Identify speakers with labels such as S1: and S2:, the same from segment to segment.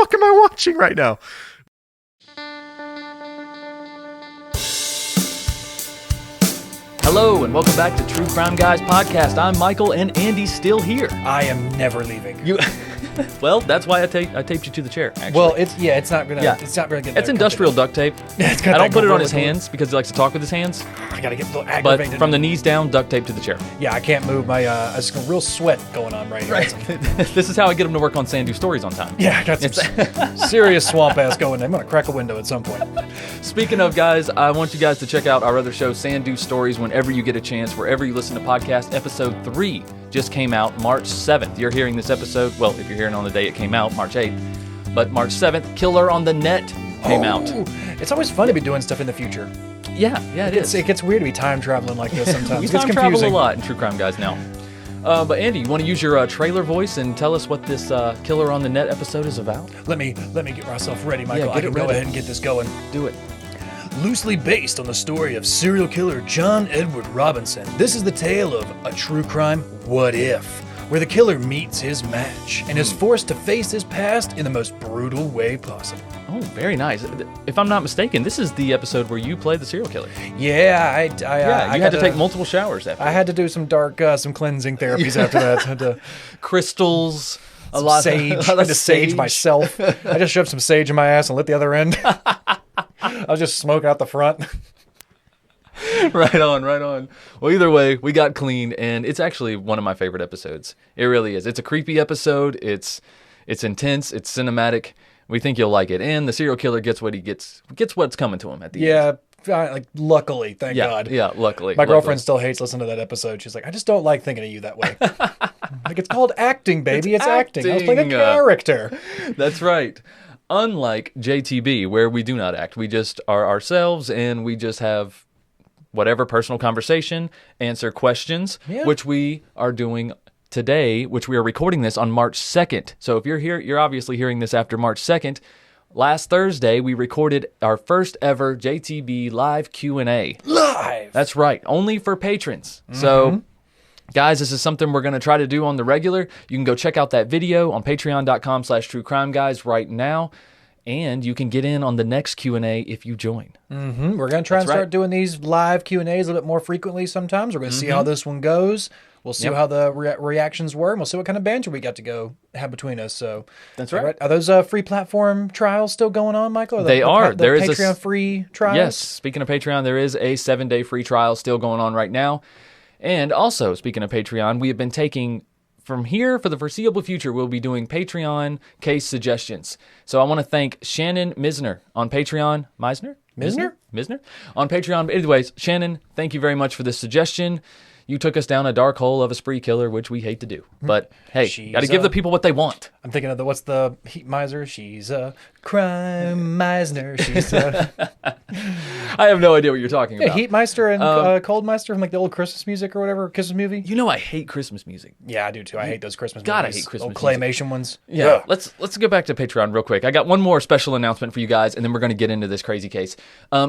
S1: fuck am I watching right now?
S2: Hello, and welcome back to True Crime Guys Podcast. I'm Michael, and Andy's still here.
S3: I am never leaving.
S2: Well, that's why I taped you to the chair, actually.
S3: Well, it's not really good.
S2: It's industrial duct tape. I don't put it on his hands because he likes to talk with his hands.
S3: I gotta get a little aggravated.
S2: But from the knees down, duct tape to the chair.
S3: Yeah, I can't move my, there's a real sweat going on right here.
S2: Right. This is how I get him to work on Sandu Stories on time.
S3: Yeah, I got some serious swamp ass going. I'm gonna crack a window at some point.
S2: Speaking of, guys, I want you guys to check out our other show, Sandu Stories, whenever you get a chance, wherever you listen to podcasts. Episode 3 just came out March 7th. You're hearing this episode, well, if you're hearing on the day it came out, March 8th. But March 7th, Killer on the Net came out.
S3: It's always fun to be doing stuff in the future.
S2: Yeah, it is.
S3: It gets weird to be time traveling like this sometimes.
S2: We
S3: It gets
S2: time travel
S3: confusing.
S2: a lot in True Crime Guys now. But Andy, you want to use your trailer voice and tell us what this Killer on the Net episode is about?
S3: Let me get myself ready, Michael.
S2: Yeah,
S3: I can go ahead and get this going.
S2: Do it.
S3: Loosely based on the story of serial killer John Edward Robinson, this is the tale of a true crime what if, where the killer meets his match and is forced to face his past in the most brutal way possible.
S2: Oh, very nice. If I'm not mistaken, this is the episode where you play the serial killer.
S3: Yeah, I
S2: you had to take multiple showers after.
S3: I had to do some some cleansing therapies after that. Had to
S2: Crystals, a
S3: some
S2: lot
S3: sage.
S2: of
S3: I had to sage
S2: sage.
S3: myself. I just shoved some sage in my ass and lit the other end. I was just smoking out the front.
S2: Right on. Well, either way, we got clean, and it's actually one of my favorite episodes. It really is. It's a creepy episode. It's intense. It's cinematic. We think you'll like it, and the serial killer gets what he gets what's coming to him at the end.
S3: Yeah, luckily, thank God.
S2: Yeah, luckily.
S3: My girlfriend still hates listening to that episode. She's like, I just don't like thinking of you that way. Like, it's called acting, baby. It's acting. I was playing a character.
S2: That's right. Unlike JTB, where we do not act. We just are ourselves, and we just have whatever personal conversation, answer questions, which we are doing today, which we are recording this on March 2nd. So if you're here, you're obviously hearing this after March 2nd. Last Thursday, we recorded our first ever JTB live Q&A.
S3: Live!
S2: That's right. Only for patrons. So, guys, this is something we're going to try to do on the regular. You can go check out that video on patreon.com/truecrimeguys right now. And you can get in on the next Q&A if you join.
S3: We're going to try and start doing these live Q&As a little bit more frequently sometimes. We're going to see how this one goes. We'll see how the reactions were, and we'll see what kind of banter we got to have between us. So
S2: that's right.
S3: Are those free platform trials still going on, Michael?
S2: They are. There is
S3: Patreon free trials?
S2: Yes. Speaking of Patreon, there is a 7-day free trial still going on right now. And also, speaking of Patreon, we have been taking... From here, for the foreseeable future, we'll be doing Patreon case suggestions. So I want to thank Shannon Misner on Patreon. Misner? On Patreon. But anyways, Shannon, thank you very much for this suggestion. You took us down a dark hole of a spree killer, which we hate to do. But hey, got to give the people what they want.
S3: I'm thinking of what's the heat miser? She's a crime Meisner. She's a...
S2: I have no idea what you're talking about.
S3: Heat Meister and Cold Meister from like the old Christmas music or whatever, Christmas movie.
S2: You know I hate Christmas music.
S3: Yeah, I do too. I hate those Christmas
S2: God,
S3: movies.
S2: I hate Christmas
S3: old claymation ones.
S2: Yeah. Let's go back to Patreon real quick. I got one more special announcement for you guys, and then we're going to get into this crazy case.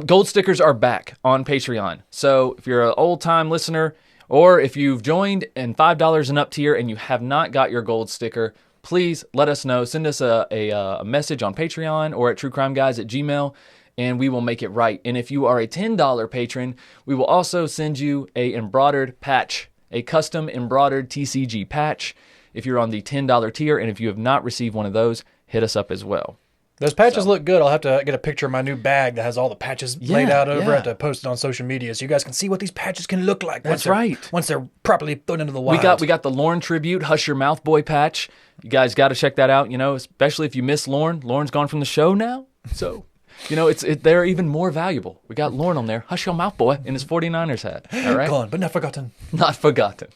S2: Gold stickers are back on Patreon. So if you're an old-time listener, or if you've joined in $5 and up tier and you have not got your gold sticker, please let us know. Send us a message on Patreon or at truecrimeguys@gmail.com, and we will make it right. And if you are a $10 patron, we will also send you a embroidered patch, a custom embroidered TCG patch if you're on the $10 tier. And if you have not received one of those, hit us up as well.
S3: Those patches look good. I'll have to get a picture of my new bag that has all the patches laid out over. I have to post it on social media so you guys can see what these patches can look like.
S2: That's
S3: once they're properly put into the wild.
S2: We got the Lorne tribute, Hush Your Mouth Boy patch. You guys got to check that out. You know, especially if you miss Lorne. Lorne's gone from the show now, so you know they're even more valuable. We got Lorne on there, Hush Your Mouth Boy, in his 49ers hat. All right,
S3: gone but not forgotten.
S2: Not forgotten.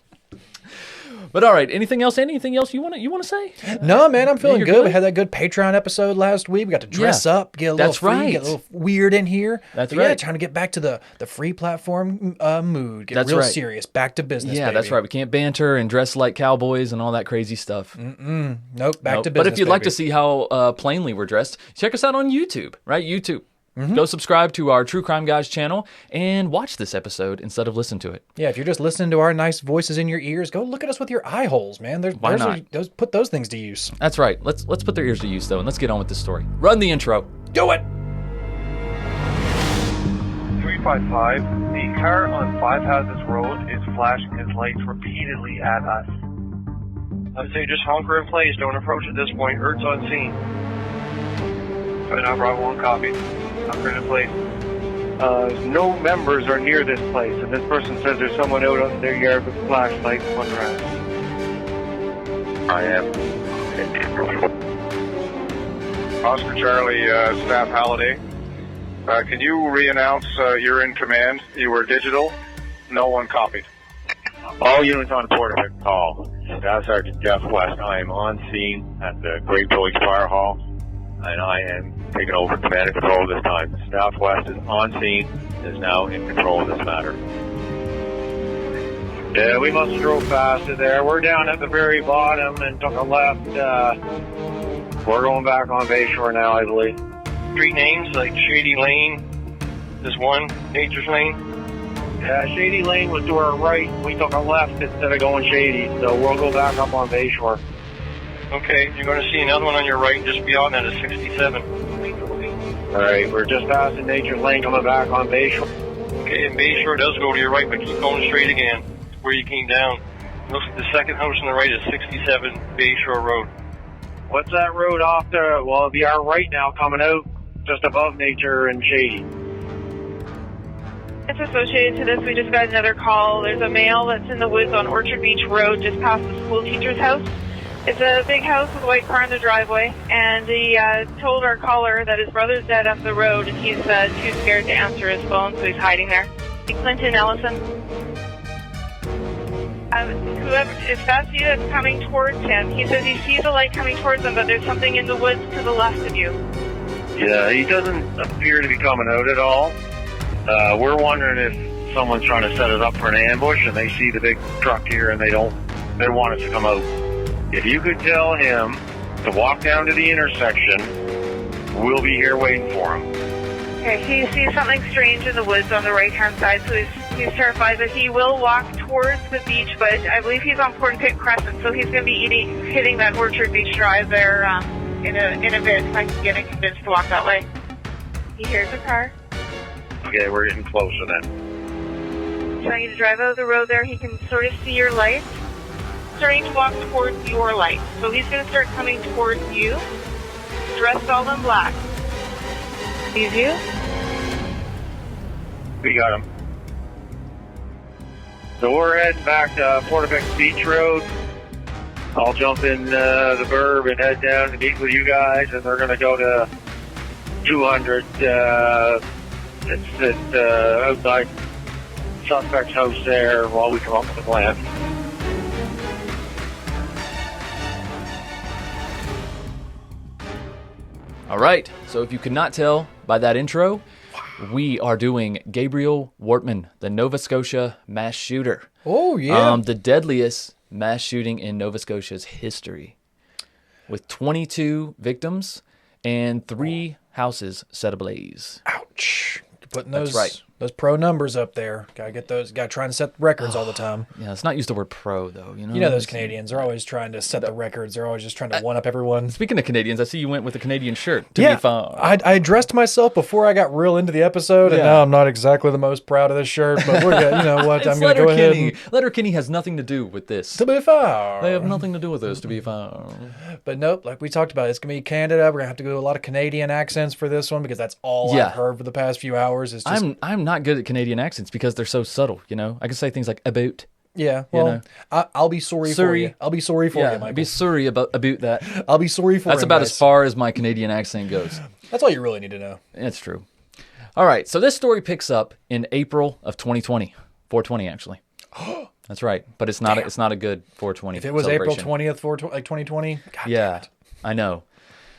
S2: But all right, anything else? Anything else you want to say?
S3: No, man, I'm feeling good. We had that good Patreon episode last week. We got to dress up, get a little free, get a little weird in here.
S2: That's right.
S3: Yeah, trying to get back to the free platform mood. Get real serious. Back to business.
S2: Yeah,
S3: baby.
S2: that's right. We can't banter and dress like cowboys and all that crazy stuff.
S3: Nope. Back to business.
S2: But if you'd like to see how plainly we're dressed, check us out on YouTube. Right, YouTube. Go subscribe to our True Crime Guys channel and watch this episode instead of listen to it.
S3: Yeah, if you're just listening to our nice voices in your ears, go look at us with your eye holes, man.
S2: Why not?
S3: Put those things to use.
S2: That's right. Let's put their ears to use, though, and let's get on with this story. Run the intro.
S3: Do it!
S1: 355, the car on Five Houses Road is flashing his lights repeatedly at us. I would say just hunker in place, don't approach at this point, Ert's on scene. Right now, Bravo 1 copy. Hunker in place. No members are near this place, and this person says there's someone out on their yard with flashlights on grass. I am.
S4: Oscar Charlie, Staff Halliday. Can you re-announce you're in command? You were digital. No one copied.
S1: All units on Portapic call. Staff Sergeant Jeff West. I am on scene at the Great Village Fire Hall, and I am taking over command and control this time. Staff West is on scene, is now in control of this matter. Yeah, we must have drove faster there. We're down at the very bottom and took a left. We're going back on Bayshore now, I believe.
S4: Street names like Shady Lane. This one, Nature's Lane.
S1: Yeah, Shady Lane was to our right. We took a left instead of going Shady, so we'll go back up on Bayshore.
S4: Okay, you're going to see another one on your right. Just beyond that is 67.
S1: All right, we're just passing Nature's Lane, coming back on Bayshore.
S4: Okay, and Bayshore does go to your right, but keep going straight again. Where you came down. Looks like the second house on the right is 67 Bayshore Road.
S1: What's that road off there? Well, it'll be our right now, coming out just above Nature and Shady.
S5: It's associated to this. We just got another call. There's a male that's in the woods on Orchard Beach Road, just past the school teacher's house. It's a big house with a white car in the driveway, and he told our caller that his brother's dead up the road, and he's too scared to answer his phone, so he's hiding there. Clinton Ellison. Whoever, if that's you that's coming towards him, he says he sees a light coming towards him, but there's something in the woods to the left of you.
S1: Yeah, he doesn't appear to be coming out at all. We're wondering if someone's trying to set it up for an ambush, and they see the big truck here, and they want us to come out. If you could tell him to walk down to the intersection, we'll be here waiting for him.
S5: Okay, he sees something strange in the woods on the right-hand side, so he's terrified, but he will walk towards the beach, but I believe he's on Portapic Crescent, so he's going to be hitting that Orchard Beach Drive there in a bit, if I can get him convinced to walk that way. He hears a car.
S1: Okay, we're getting closer then.
S5: Trying to drive out of the road there, he can sort of see your lights. Starting to walk towards your light. So he's going to start coming towards you, dressed all in black. Sees you?
S1: We got him. So we're heading back to Portapic Beach Road. I'll jump in the burb and head down to meet with you guys, and they're going to go to 200. It's outside suspect's house there while we come up with a plan.
S2: All right, so if you could not tell by that intro, we are doing Gabriel Wortman, the Nova Scotia mass shooter.
S3: Oh, yeah.
S2: The deadliest mass shooting in Nova Scotia's history, with 22 victims and 3 houses set ablaze.
S3: Ouch. Putting
S2: That's right.
S3: those pro numbers up there. Gotta get those. Gotta try and set records all the time.
S2: Yeah, let's not use the word pro, though. You
S3: You know those Canadians are always trying to set the records. They're always just trying to one-up everyone.
S2: Speaking of Canadians, I see you went with a Canadian shirt to
S3: Yeah,
S2: be found.
S3: I dressed myself before I got real into the episode, and
S2: Yeah.
S3: now I'm not exactly the most proud of this shirt, but we're good. You know what? I'm going to go ahead and...
S2: Letterkenny has nothing to do with this.
S3: To be fair.
S2: They have nothing to do with this, to be found.
S3: But nope, like we talked about, it's going to be Canada. We're going to have to do a lot of Canadian accents for this one because that's all
S2: Yeah.
S3: I've heard for the past few hours. Is just,
S2: I'm not good at Canadian accents because they're so subtle, you know? I can say things like about.
S3: yeah, well,
S2: know.
S3: I'll be sorry for you. I'll be sorry for you, Michael.
S2: be sorry about that.
S3: I'll be sorry for
S2: That's
S3: him,
S2: about
S3: guys.
S2: as far as my Canadian accent goes.
S3: That's all you really need to know.
S2: It's true. All right, so this story picks up in April of 2020. 420, actually. That's right, but it's not a good 420
S3: If it was April
S2: celebration.
S3: 20th, like 2020, God damn
S2: Yeah,
S3: it.
S2: I know.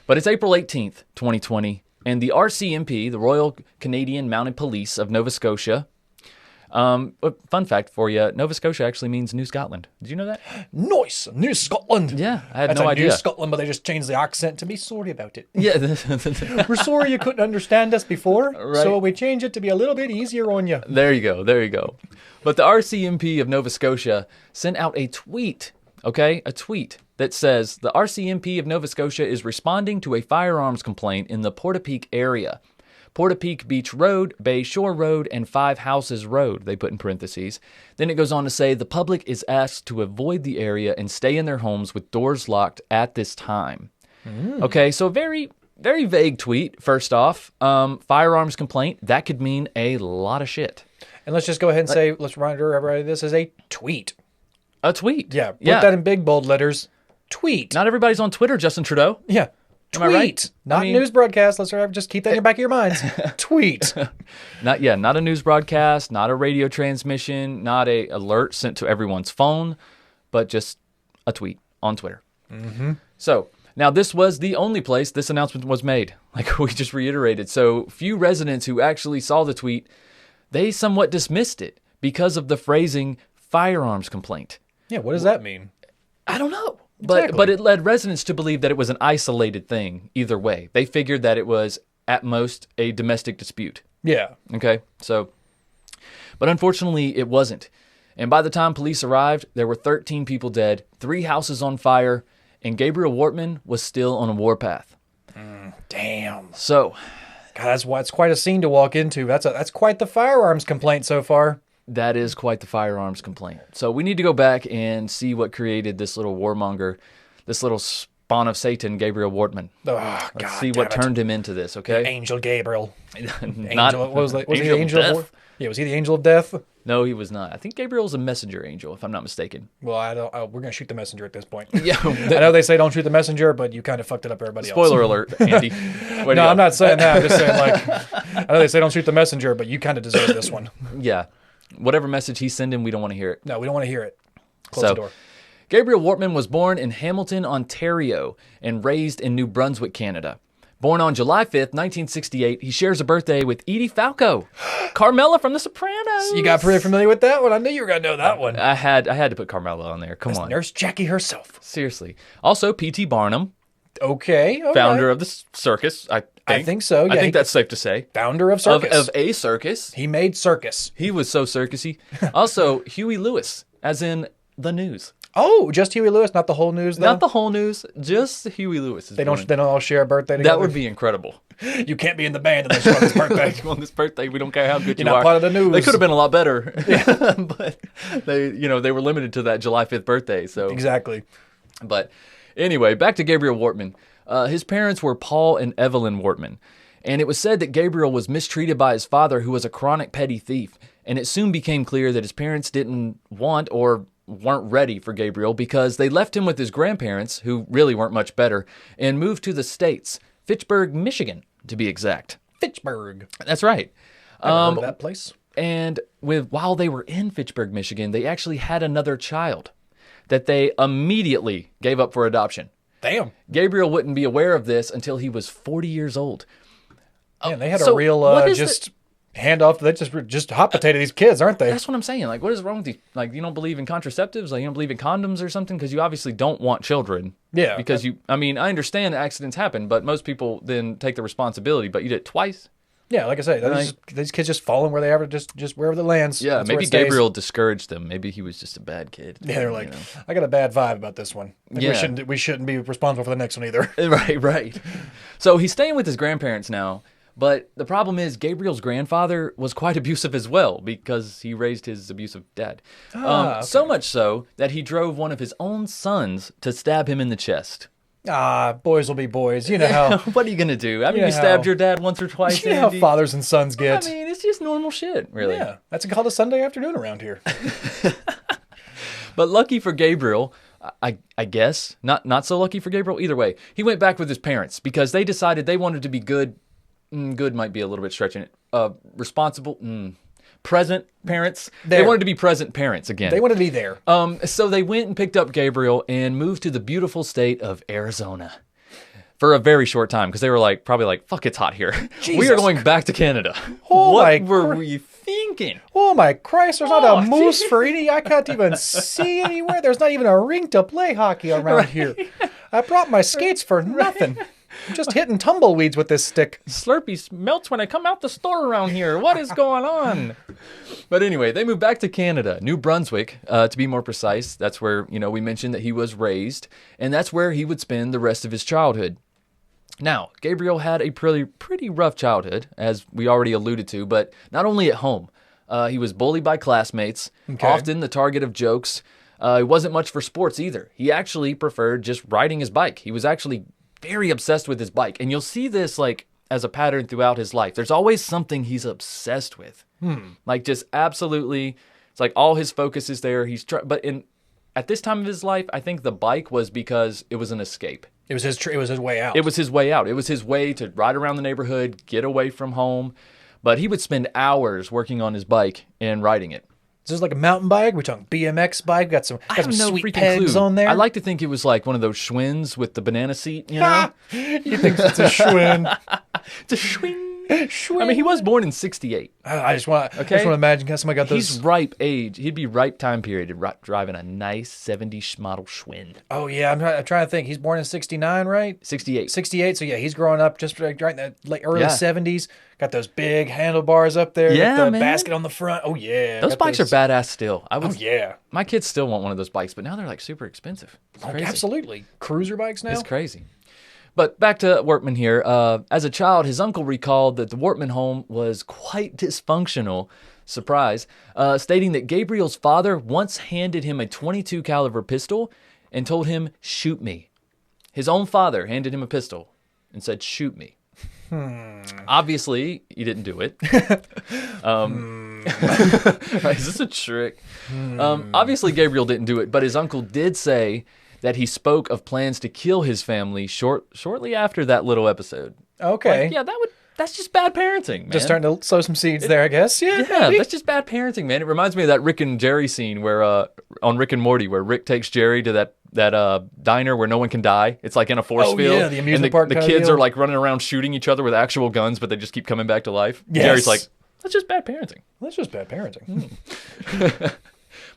S2: But it's April 18th, 2020, and the RCMP, the Royal Canadian Mounted Police of Nova Scotia, But fun fact for you, Nova Scotia actually means New Scotland. Did you know that?
S3: Nice. New Scotland.
S2: Yeah, I had
S3: That's
S2: no
S3: like
S2: idea.
S3: New Scotland, but they just changed the accent to be sorry about it.
S2: Yeah.
S3: We're sorry you couldn't understand us before,
S2: Right.
S3: so we changed it to be a little bit easier on you.
S2: There you go. There you go. But the RCMP of Nova Scotia sent out a tweet, okay? A tweet that says the RCMP of Nova Scotia is responding to a firearms complaint in the Portapique area. Portapique Beach Road, Bay Shore Road, and Five Houses Road, they put in parentheses. Then it goes on to say the public is asked to avoid the area and stay in their homes with doors locked at this time. Okay, so very, very vague tweet, first off. Firearms complaint, that could mean a lot of shit.
S3: And let's just go ahead and say, let's remind everybody this is a tweet.
S2: A tweet.
S3: Yeah, put that in big bold letters. Tweet.
S2: Not everybody's on Twitter, Justin Trudeau.
S3: Yeah.
S2: Am I right?
S3: Not news broadcast. Let's just keep that in your back of your minds. Tweet.
S2: Not a news broadcast, not a radio transmission, not a alert sent to everyone's phone, but just a tweet on Twitter. Mm-hmm. So now this was the only place this announcement was made, like we just reiterated. So few residents who actually saw the tweet, they somewhat dismissed it because of the phrasing firearms complaint.
S3: Yeah, what does that mean?
S2: I don't know.
S3: Exactly.
S2: But it led residents to believe that it was an isolated thing either way. They figured that it was, at most, a domestic dispute.
S3: Yeah.
S2: Okay? So, but unfortunately, it wasn't. And by the time police arrived, there were 13 people dead, 3 houses on fire, and Gabriel Wortman was still on a warpath.
S3: Damn.
S2: So,
S3: God, it's quite a scene to walk into. That's quite the firearms complaint so far.
S2: that is quite the firearms complaint. So we need to go back and see what created this little warmonger, this little spawn of Satan, Gabriel Wortman.
S3: Oh,
S2: Let's see what turned him into this, okay?
S3: Angel Gabriel.
S2: Not,
S3: what was he the
S2: Angel
S3: angel
S2: of
S3: of
S2: death?
S3: war? Yeah, was he the angel of death?
S2: No, he was not. I think Gabriel's a messenger angel, if I'm not mistaken.
S3: Well, we're gonna shoot the messenger at this point.
S2: Yeah.
S3: I know they say don't shoot the messenger, but you kind of fucked it up for everybody else.
S2: Spoiler alert, Andy.
S3: No, I'm not saying that. I'm just saying, like, I know they say don't shoot the messenger, but you kind of deserve this one.
S2: Yeah. Whatever message he's sending, we don't want to hear it.
S3: No, we don't want to hear it. Close the door.
S2: Gabriel Wortman was born in Hamilton, Ontario, and raised in New Brunswick, Canada. Born on July 5th, 1968, he shares a birthday with Edie Falco, Carmela from The Sopranos.
S3: You got pretty familiar with that one. I knew you were gonna know that one.
S2: I had to put Carmela on there. Come on.
S3: Nurse Jackie herself.
S2: Seriously. Also, P.T. Barnum,
S3: Okay. all
S2: founder
S3: right.
S2: of the circus.
S3: I think so. Yeah,
S2: I think that's safe to say.
S3: founder of circus.
S2: Of a circus.
S3: He made circus.
S2: He was so circusy. Also, Huey Lewis, as in the news.
S3: Oh, just Huey Lewis, not the whole news. Though?
S2: Not the whole news, just Huey Lewis.
S3: They don't all share a birthday together.
S2: That would be incredible.
S3: You can't be in the band unless you're on his birthday.
S2: On this birthday, we don't care how good
S3: You're
S2: you
S3: not
S2: are.
S3: part of the news.
S2: They could have been a lot better, but they were limited to that July 5th birthday. So
S3: Exactly.
S2: But anyway, back to Gabriel Wortman. His parents were Paul and Evelyn Wortman, and it was said that Gabriel was mistreated by his father, who was a chronic petty thief. And it soon became clear that his parents didn't want or weren't ready for Gabriel because they left him with his grandparents, who really weren't much better, and moved to the States, Fitchburg, Michigan, to be exact.
S3: Fitchburg.
S2: That's right.
S3: Never heard of that place.
S2: And while they were in Fitchburg, Michigan, they actually had another child that they immediately gave up for adoption.
S3: Damn.
S2: Gabriel wouldn't be aware of this until he was 40 years old.
S3: Man, they had
S2: so
S3: a real
S2: what is
S3: just handoff. They just hot potato these kids, aren't they?
S2: That's what I'm saying. Like, what is wrong with you? Like, you don't believe in contraceptives? Like, you don't believe in condoms or something? Because you obviously don't want children.
S3: Yeah.
S2: Because I understand accidents happen, but most people then take the responsibility. But you did it twice?
S3: Yeah, like I say, these kids just falling where they ever just wherever the lands.
S2: Yeah,
S3: that's where
S2: maybe
S3: it stays.
S2: Gabriel discouraged them. Maybe he was just a bad kid.
S3: Yeah, they're like, I got a bad vibe about this one.
S2: Yeah.
S3: We shouldn't be responsible for the next one either.
S2: Right. So he's staying with his grandparents now, but the problem is Gabriel's grandfather was quite abusive as well because he raised his abusive dad.
S3: Okay.
S2: So much so that he drove one of his own sons to stab him in the chest.
S3: Boys will be boys. You know how.
S2: What are you going to do? I mean,
S3: You
S2: you
S3: know
S2: stabbed
S3: how-
S2: your dad once or twice,
S3: You know how
S2: Andy.
S3: fathers and sons get.
S2: I mean, it's just normal shit, really.
S3: Yeah, that's called a Sunday afternoon around here.
S2: But lucky for Gabriel, I guess, not so lucky for Gabriel, either way, he went back with his parents because they decided they wanted to be good. Good might be a little bit stretching it. Responsible, present parents. They wanted to be present parents again.
S3: They want to be there.
S2: So they went and picked up Gabriel and moved to the beautiful state of Arizona for a very short time because they were probably like, fuck, it's hot here. We are going back to Canada.
S3: Oh
S2: what
S3: my
S2: were we thinking? thinking?
S3: Oh my Christ, there's not a moose for any. I can't even see anywhere. There's not even a rink to play hockey around here. I brought my skates for nothing. I'm just hitting tumbleweeds with this stick.
S2: Slurpee melts when I come out the store around here. What is going on? But anyway, they moved back to Canada, New Brunswick, to be more precise. That's where, we mentioned that he was raised, and that's where he would spend the rest of his childhood. Now, Gabriel had a pretty rough childhood, as we already alluded to, but not only at home. He was bullied by classmates, often the target of jokes. He wasn't much for sports either. He actually preferred just riding his bike. He was actually very obsessed with his bike. And you'll see this as a pattern throughout his life. There's always something he's obsessed with. Just absolutely, it's like all his focus is there. At this time of his life, I think the bike was because it was an escape.
S3: It was his way out.
S2: It was his way out. It was his way to ride around the neighborhood, get away from home. But he would spend hours working on his bike and riding it.
S3: This is like a mountain bike. We're talking BMX bike. Got some sweet pegs on there.
S2: I like to think it was like one of those Schwinn's with the banana seat, you know?
S3: You think it's a Schwinn?
S2: It's a Schwinn. I mean, he was born in 68.
S3: I just want to imagine how somebody got those.
S2: He's ripe age. He'd be ripe time period to driving a nice 70s model Schwinn.
S3: Oh, yeah. I'm trying to think. He's born in 69, right?
S2: 68.
S3: 68. So, yeah, he's growing up just right in the early 70s. Got those big handlebars up there.
S2: Yeah,
S3: with the basket on the front. Oh, yeah.
S2: Those bikes are badass still.
S3: Yeah.
S2: My kids still want one of those bikes, but now they're super expensive. It's crazy.
S3: Absolutely. Cruiser bikes now?
S2: It's crazy. But back to Wortman here. As a child, his uncle recalled that the Wortman home was quite dysfunctional, surprise, stating that Gabriel's father once handed him a .22 caliber pistol and told him, "Shoot me." His own father handed him a pistol and said, "Shoot me." Obviously, he didn't do it. Right, is this a trick? Obviously, Gabriel didn't do it, but his uncle did say that he spoke of plans to kill his family shortly after that little episode.
S3: Okay.
S2: That's just bad parenting, man.
S3: Just starting to sow some seeds there, I guess. Yeah,
S2: that's just bad parenting, man. It reminds me of that Rick and Jerry scene where on Rick and Morty, where Rick takes Jerry to that diner where no one can die. It's like in a force field.
S3: Yeah, the amusement park.
S2: The kids are running around shooting each other with actual guns, but they just keep coming back to life.
S3: Yes.
S2: Jerry's like, that's just bad parenting.
S3: That's just bad parenting.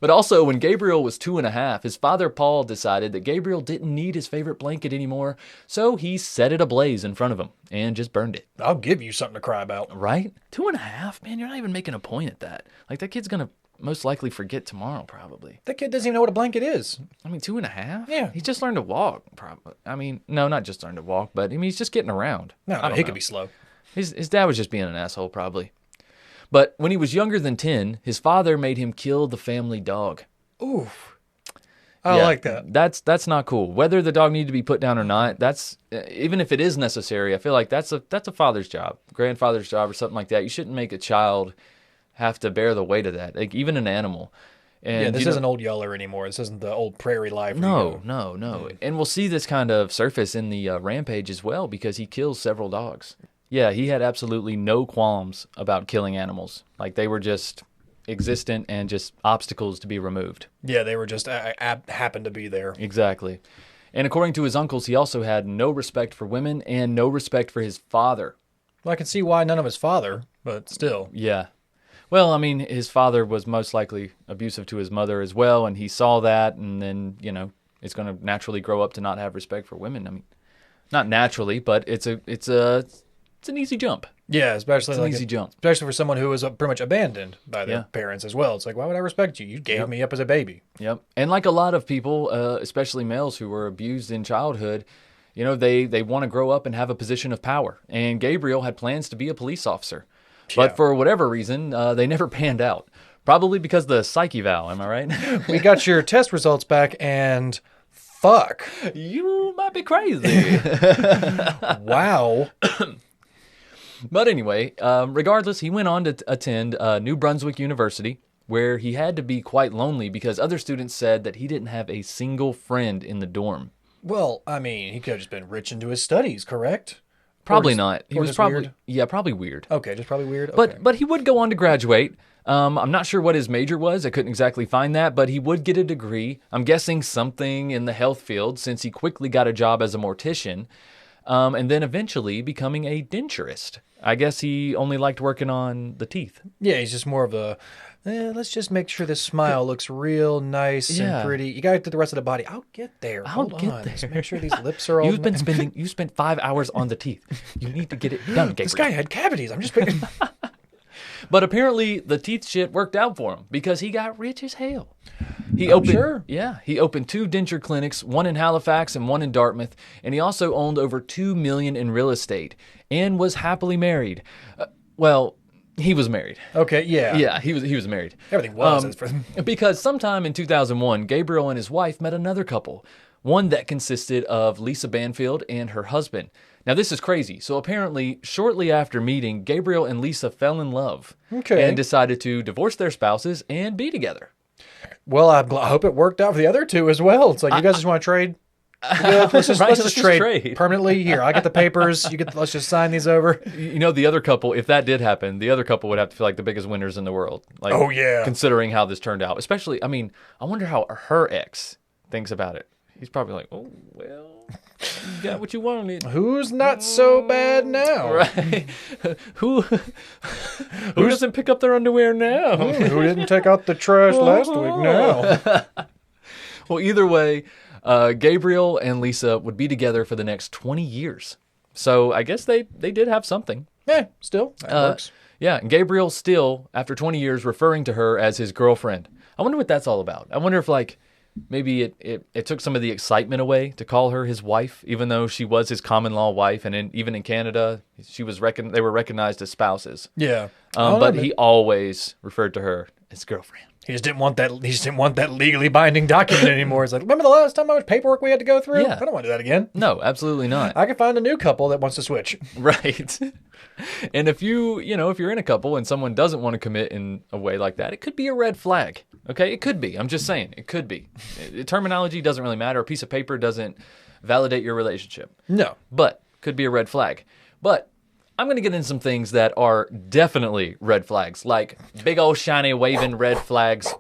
S2: But also, when Gabriel was 2.5, his father Paul decided that Gabriel didn't need his favorite blanket anymore, so he set it ablaze in front of him and just burned it.
S3: I'll give you something to cry about.
S2: Right? 2.5? Man, you're not even making a point at that. That kid's going to most likely forget tomorrow, probably.
S3: That kid doesn't even know what a blanket is.
S2: I mean, 2.5?
S3: Yeah.
S2: He's just learned to walk, probably. I mean, no, not just learned to walk, but he's just getting around.
S3: No, he could be slow.
S2: His dad was just being an asshole, probably. But when he was younger than 10, his father made him kill the family dog.
S3: Oof. I like that.
S2: That's not cool. Whether the dog needed to be put down or not, that's even if it is necessary, I feel like that's a father's job, grandfather's job or something like that. You shouldn't make a child have to bear the weight of that, even an animal. And
S3: this isn't old Yeller anymore. This isn't the old prairie life.
S2: No. And we'll see this kind of surface in the Rampage as well, because he kills several dogs. Yeah, he had absolutely no qualms about killing animals. They were just existent and just obstacles to be removed.
S3: Yeah, they were just happened to be there.
S2: Exactly. And according to his uncles, he also had no respect for women and no respect for his father.
S3: Well, I can see why none of his father, but still.
S2: Yeah. Well, I mean, his father was most likely abusive to his mother as well, and he saw that, and then, it's going to naturally grow up to not have respect for women. I mean, not naturally, but it's an easy jump.
S3: Yeah, especially
S2: it's an easy jump.
S3: Especially for someone who was pretty much abandoned by their parents as well. It's like, why would I respect you? You gave me up as a baby.
S2: Yep. And like a lot of people, especially males who were abused in childhood, they want to grow up and have a position of power. And Gabriel had plans to be a police officer. Yeah. But for whatever reason, they never panned out. Probably because the psyche eval, am I right?
S3: We got your test results back and fuck.
S2: You might be crazy.
S3: Wow.
S2: But anyway, regardless, he went on to attend New Brunswick University, where he had to be quite lonely because other students said that he didn't have a single friend in the dorm.
S3: Well, I mean, he could have just been rich into his studies, correct?
S2: Probably not. He was probably
S3: weird?
S2: Yeah, probably weird.
S3: Okay, just probably weird. Okay.
S2: But he would go on to graduate. I'm not sure what his major was. I couldn't exactly find that, but he would get a degree. I'm guessing something in the health field, since he quickly got a job as a mortician. and then eventually becoming a denturist. I guess he only liked working on the teeth.
S3: Yeah, he's just more of a, let's just make sure this smile looks real nice and pretty. You got to do the rest of the body. I'll get there. Hold on. Let's make sure these lips are all...
S2: You spent 5 hours on the teeth. You need to get it done, Gabriel.
S3: This guy had cavities. I'm just picking...
S2: But apparently the teeth shit worked out for him because he got rich as hell. He opened 2 denture clinics, one in Halifax and one in Dartmouth, and he also owned over $2 million in real estate and was happily married. He was married.
S3: Okay, yeah.
S2: Yeah, he was married.
S3: Everything was.
S2: Because sometime in 2001, Gabriel and his wife met another couple, one that consisted of Lisa Banfield and her husband. Now, this is crazy. So apparently, shortly after meeting, Gabriel and Lisa fell in love and decided to divorce their spouses and be together.
S3: Well, I hope it worked out for the other two as well. It's like, you guys just want to trade? Yeah, let's just trade permanently. Here, I get the papers. Let's just sign these over.
S2: You know, the other couple, if that did happen, the other couple would have to feel like the biggest winners in the world. Like,
S3: oh, yeah.
S2: Considering how this turned out. Especially, I mean, I wonder how her ex thinks about it. He's probably like, oh, well, you got what you wanted.
S3: Who's not so bad now?
S2: Right. Who doesn't pick up their underwear now?
S3: Who didn't take out the trash last week now?
S2: Well, either way, Gabriel and Lisa would be together for the next 20 years. So I guess they did have something.
S3: Yeah, still, that works.
S2: Yeah, and Gabriel still, after 20 years, referring to her as his girlfriend. I wonder what that's all about. I wonder if, like, maybe it took some of the excitement away to call her his wife, even though she was his common law wife, and even in Canada, they were recognized as spouses.
S3: Yeah,
S2: but he always referred to her as girlfriend.
S3: He just didn't want that. He just didn't want that legally binding document anymore. It's like, remember the last time how much paperwork we had to go through?
S2: Yeah.
S3: I don't want to do that again.
S2: No, absolutely not.
S3: I can find a new couple that wants to switch.
S2: Right. And if you're in a couple and someone doesn't want to commit in a way like that, it could be a red flag. Okay, it could be. I'm just saying, it could be. Terminology doesn't really matter. A piece of paper doesn't validate your relationship.
S3: No,
S2: but could be a red flag. But I'm going to get into some things that are definitely red flags, like big old shiny waving red flags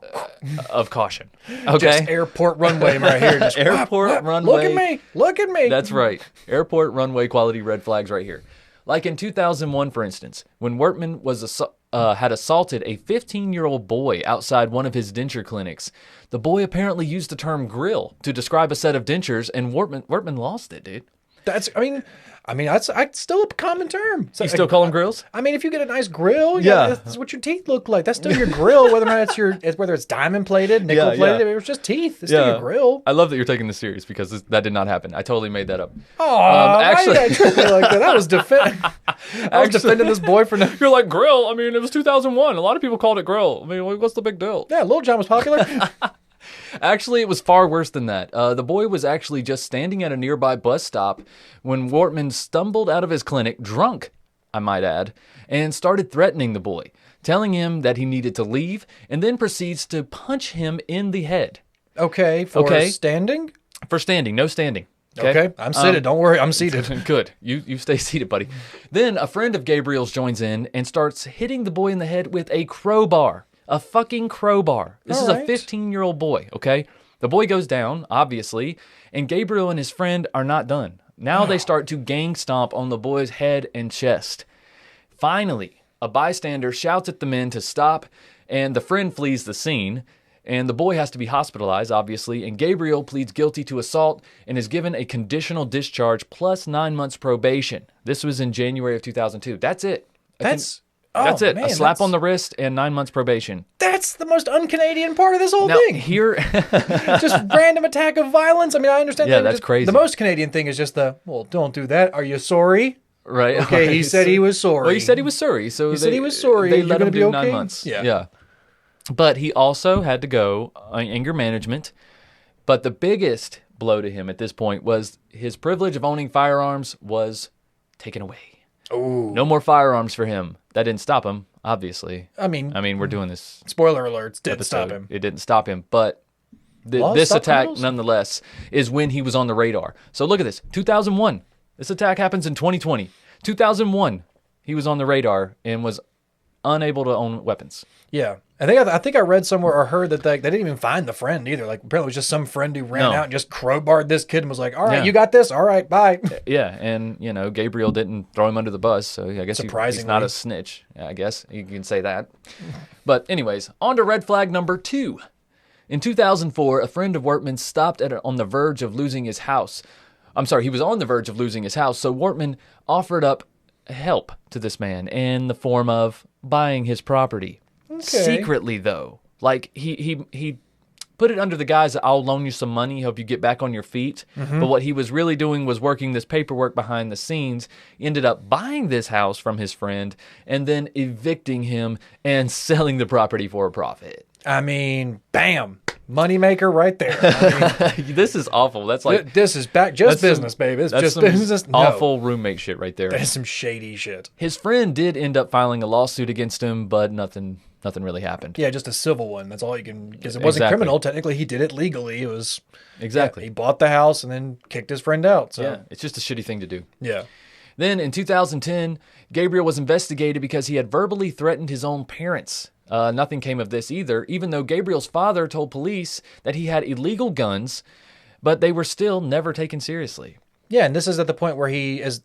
S2: of caution. Okay,
S3: just airport runway right here. Just
S2: airport runway.
S3: Look at me.
S2: That's right. Airport runway quality red flags right here. Like in 2001, for instance, when Wortman had assaulted a 15-year-old boy outside one of his denture clinics. The boy apparently used the term grill to describe a set of dentures, and Wortman lost it, dude.
S3: That's still a common term. So,
S2: you still call them grills?
S3: I mean, if you get a nice grill,
S2: yeah,
S3: that's what your teeth look like. That's still your grill, whether or not whether it's diamond plated, nickel plated. Yeah. It was just teeth. It's still your grill.
S2: I love that you're taking this serious because that did not happen. I totally made that up.
S3: Oh, actually, why did I treat me like that? I was defending this boy for
S2: You're like, grill? I mean, it was 2001. A lot of people called it grill. I mean, what's the big deal?
S3: Yeah, Lil Jon was popular.
S2: Actually, it was far worse than that. The boy was actually just standing at a nearby bus stop when Wortman stumbled out of his clinic, drunk, I might add, and started threatening the boy, telling him that he needed to leave, and then proceeds to punch him in the head.
S3: Okay, standing?
S2: For standing, no standing.
S3: Okay, I'm seated. Don't worry, I'm seated.
S2: Good. You stay seated, buddy. Then a friend of Gabriel's joins in and starts hitting the boy in the head with a crowbar. A fucking crowbar. This is a 15-year-old boy, okay? The boy goes down, obviously, and Gabriel and his friend are not done. Now they start to gang stomp on the boy's head and chest. Finally, a bystander shouts at the men to stop, and the friend flees the scene. And the boy has to be hospitalized, obviously, and Gabriel pleads guilty to assault and is given a conditional discharge plus 9 months probation. This was in January of 2002. That's it. That's it. Man, a slap on the wrist and 9 months probation.
S3: That's the most un-Canadian part of this whole thing.
S2: Here,
S3: just random attack of violence. I mean, I understand.
S2: Yeah, that's crazy.
S3: The most Canadian thing is just don't do that. Are you sorry?
S2: Right.
S3: Okay, he said he was sorry.
S2: Well, he said he was sorry. So
S3: he said he was sorry.
S2: They let him do
S3: okay?
S2: 9 months.
S3: Yeah.
S2: But he also had to go anger management. But the biggest blow to him at this point was his privilege of owning firearms was taken away.
S3: Oh.
S2: No more firearms for him. That didn't stop him, obviously.
S3: I mean,
S2: we're doing this.
S3: Spoiler alerts, didn't stop him.
S2: It didn't stop him, but this attack, nonetheless, is when he was on the radar. So look at this. 2001. This attack happens in 2020. 2001, he was on the radar and was unable to own weapons.
S3: Yeah. I think I read somewhere or heard that they didn't even find the friend either. Like, apparently it was just some friend who ran out and just crowbarred this kid and was like, all right, you got this? All right, bye.
S2: Yeah, and, Gabriel didn't throw him under the bus, so I guess he's not a snitch. I guess you can say that. But anyways, on to red flag number 2. In 2004, a friend of Wortman stopped on the verge of losing his house. He was on the verge of losing his house, so Wortman offered up help to this man in the form of buying his property. Okay. Secretly, though. Like, he put it under the guise that I'll loan you some money, help you get back on your feet. Mm-hmm. But what he was really doing was working this paperwork behind the scenes, ended up buying this house from his friend, and then evicting him and selling the property for a profit.
S3: I mean, bam. Moneymaker right there.
S2: This is awful. That's like...
S3: This is business, baby. It's just business.
S2: Awful roommate shit right there.
S3: That's some shady shit.
S2: His friend did end up filing a lawsuit against him, but nothing really happened.
S3: Yeah, just a civil one. That's all you can... Because it wasn't criminal. Technically, he did it legally. It was...
S2: Exactly.
S3: Yeah, he bought the house and then kicked his friend out. So.
S2: Yeah, it's just a shitty thing to do.
S3: Yeah.
S2: Then, in 2010, Gabriel was investigated because he had verbally threatened his own parents. Nothing came of this either, even though Gabriel's father told police that he had illegal guns, but they were still never taken seriously.
S3: Yeah, and this is at the point where he is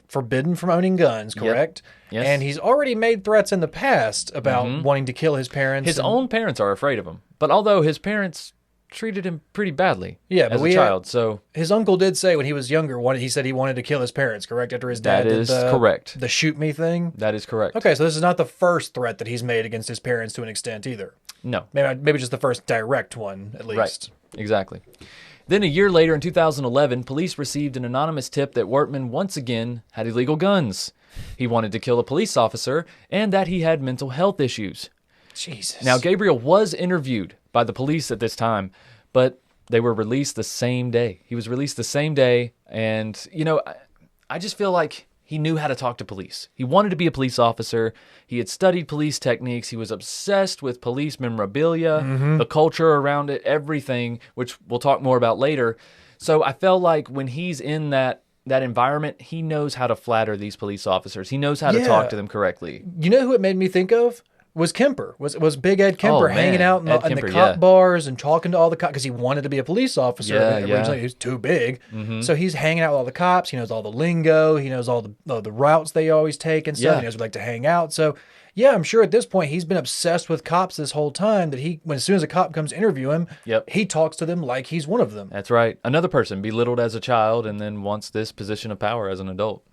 S3: forbidden from owning guns, correct?
S2: Yep. Yes.
S3: And he's already made threats in the past about wanting to kill his parents.
S2: His own parents are afraid of him, but although his parents treated him pretty badly as a child. So
S3: his uncle did say when he was younger, he said he wanted to kill his parents, correct? After his dad
S2: did correct.
S3: The shoot me thing?
S2: That is correct.
S3: Okay, so this is not the first threat that he's made against his parents to an extent either.
S2: No.
S3: Maybe just the first direct one, at least.
S2: Right, exactly. Then a year later in 2011, police received an anonymous tip that Wortman once again had illegal guns. He wanted to kill a police officer and that he had mental health issues.
S3: Jesus.
S2: Now, Gabriel was interviewed by the police at this time, but they were released the same day. He was released the same day, and, I just feel like he knew how to talk to police. He wanted to be a police officer. He had studied police techniques. He was obsessed with police memorabilia, the culture around it, everything, which we'll talk more about later. So I felt like when he's in that environment, he knows how to flatter these police officers. He knows how to talk to them correctly.
S3: You know who it made me think of? Was Kemper. Was Big Ed Kemper hanging out in the cop bars and talking to all the cops because he wanted to be a police officer. Originally, he was too big. So he's hanging out with all the cops. He knows all the lingo. He knows all the routes they always take and stuff. He knows where like to hang out. So, yeah, I'm sure at this point he's been obsessed with cops this whole time that as soon as a cop comes to interview him, he talks to them like he's one of them.
S2: That's right. Another person belittled as a child and then wants this position of power as an adult.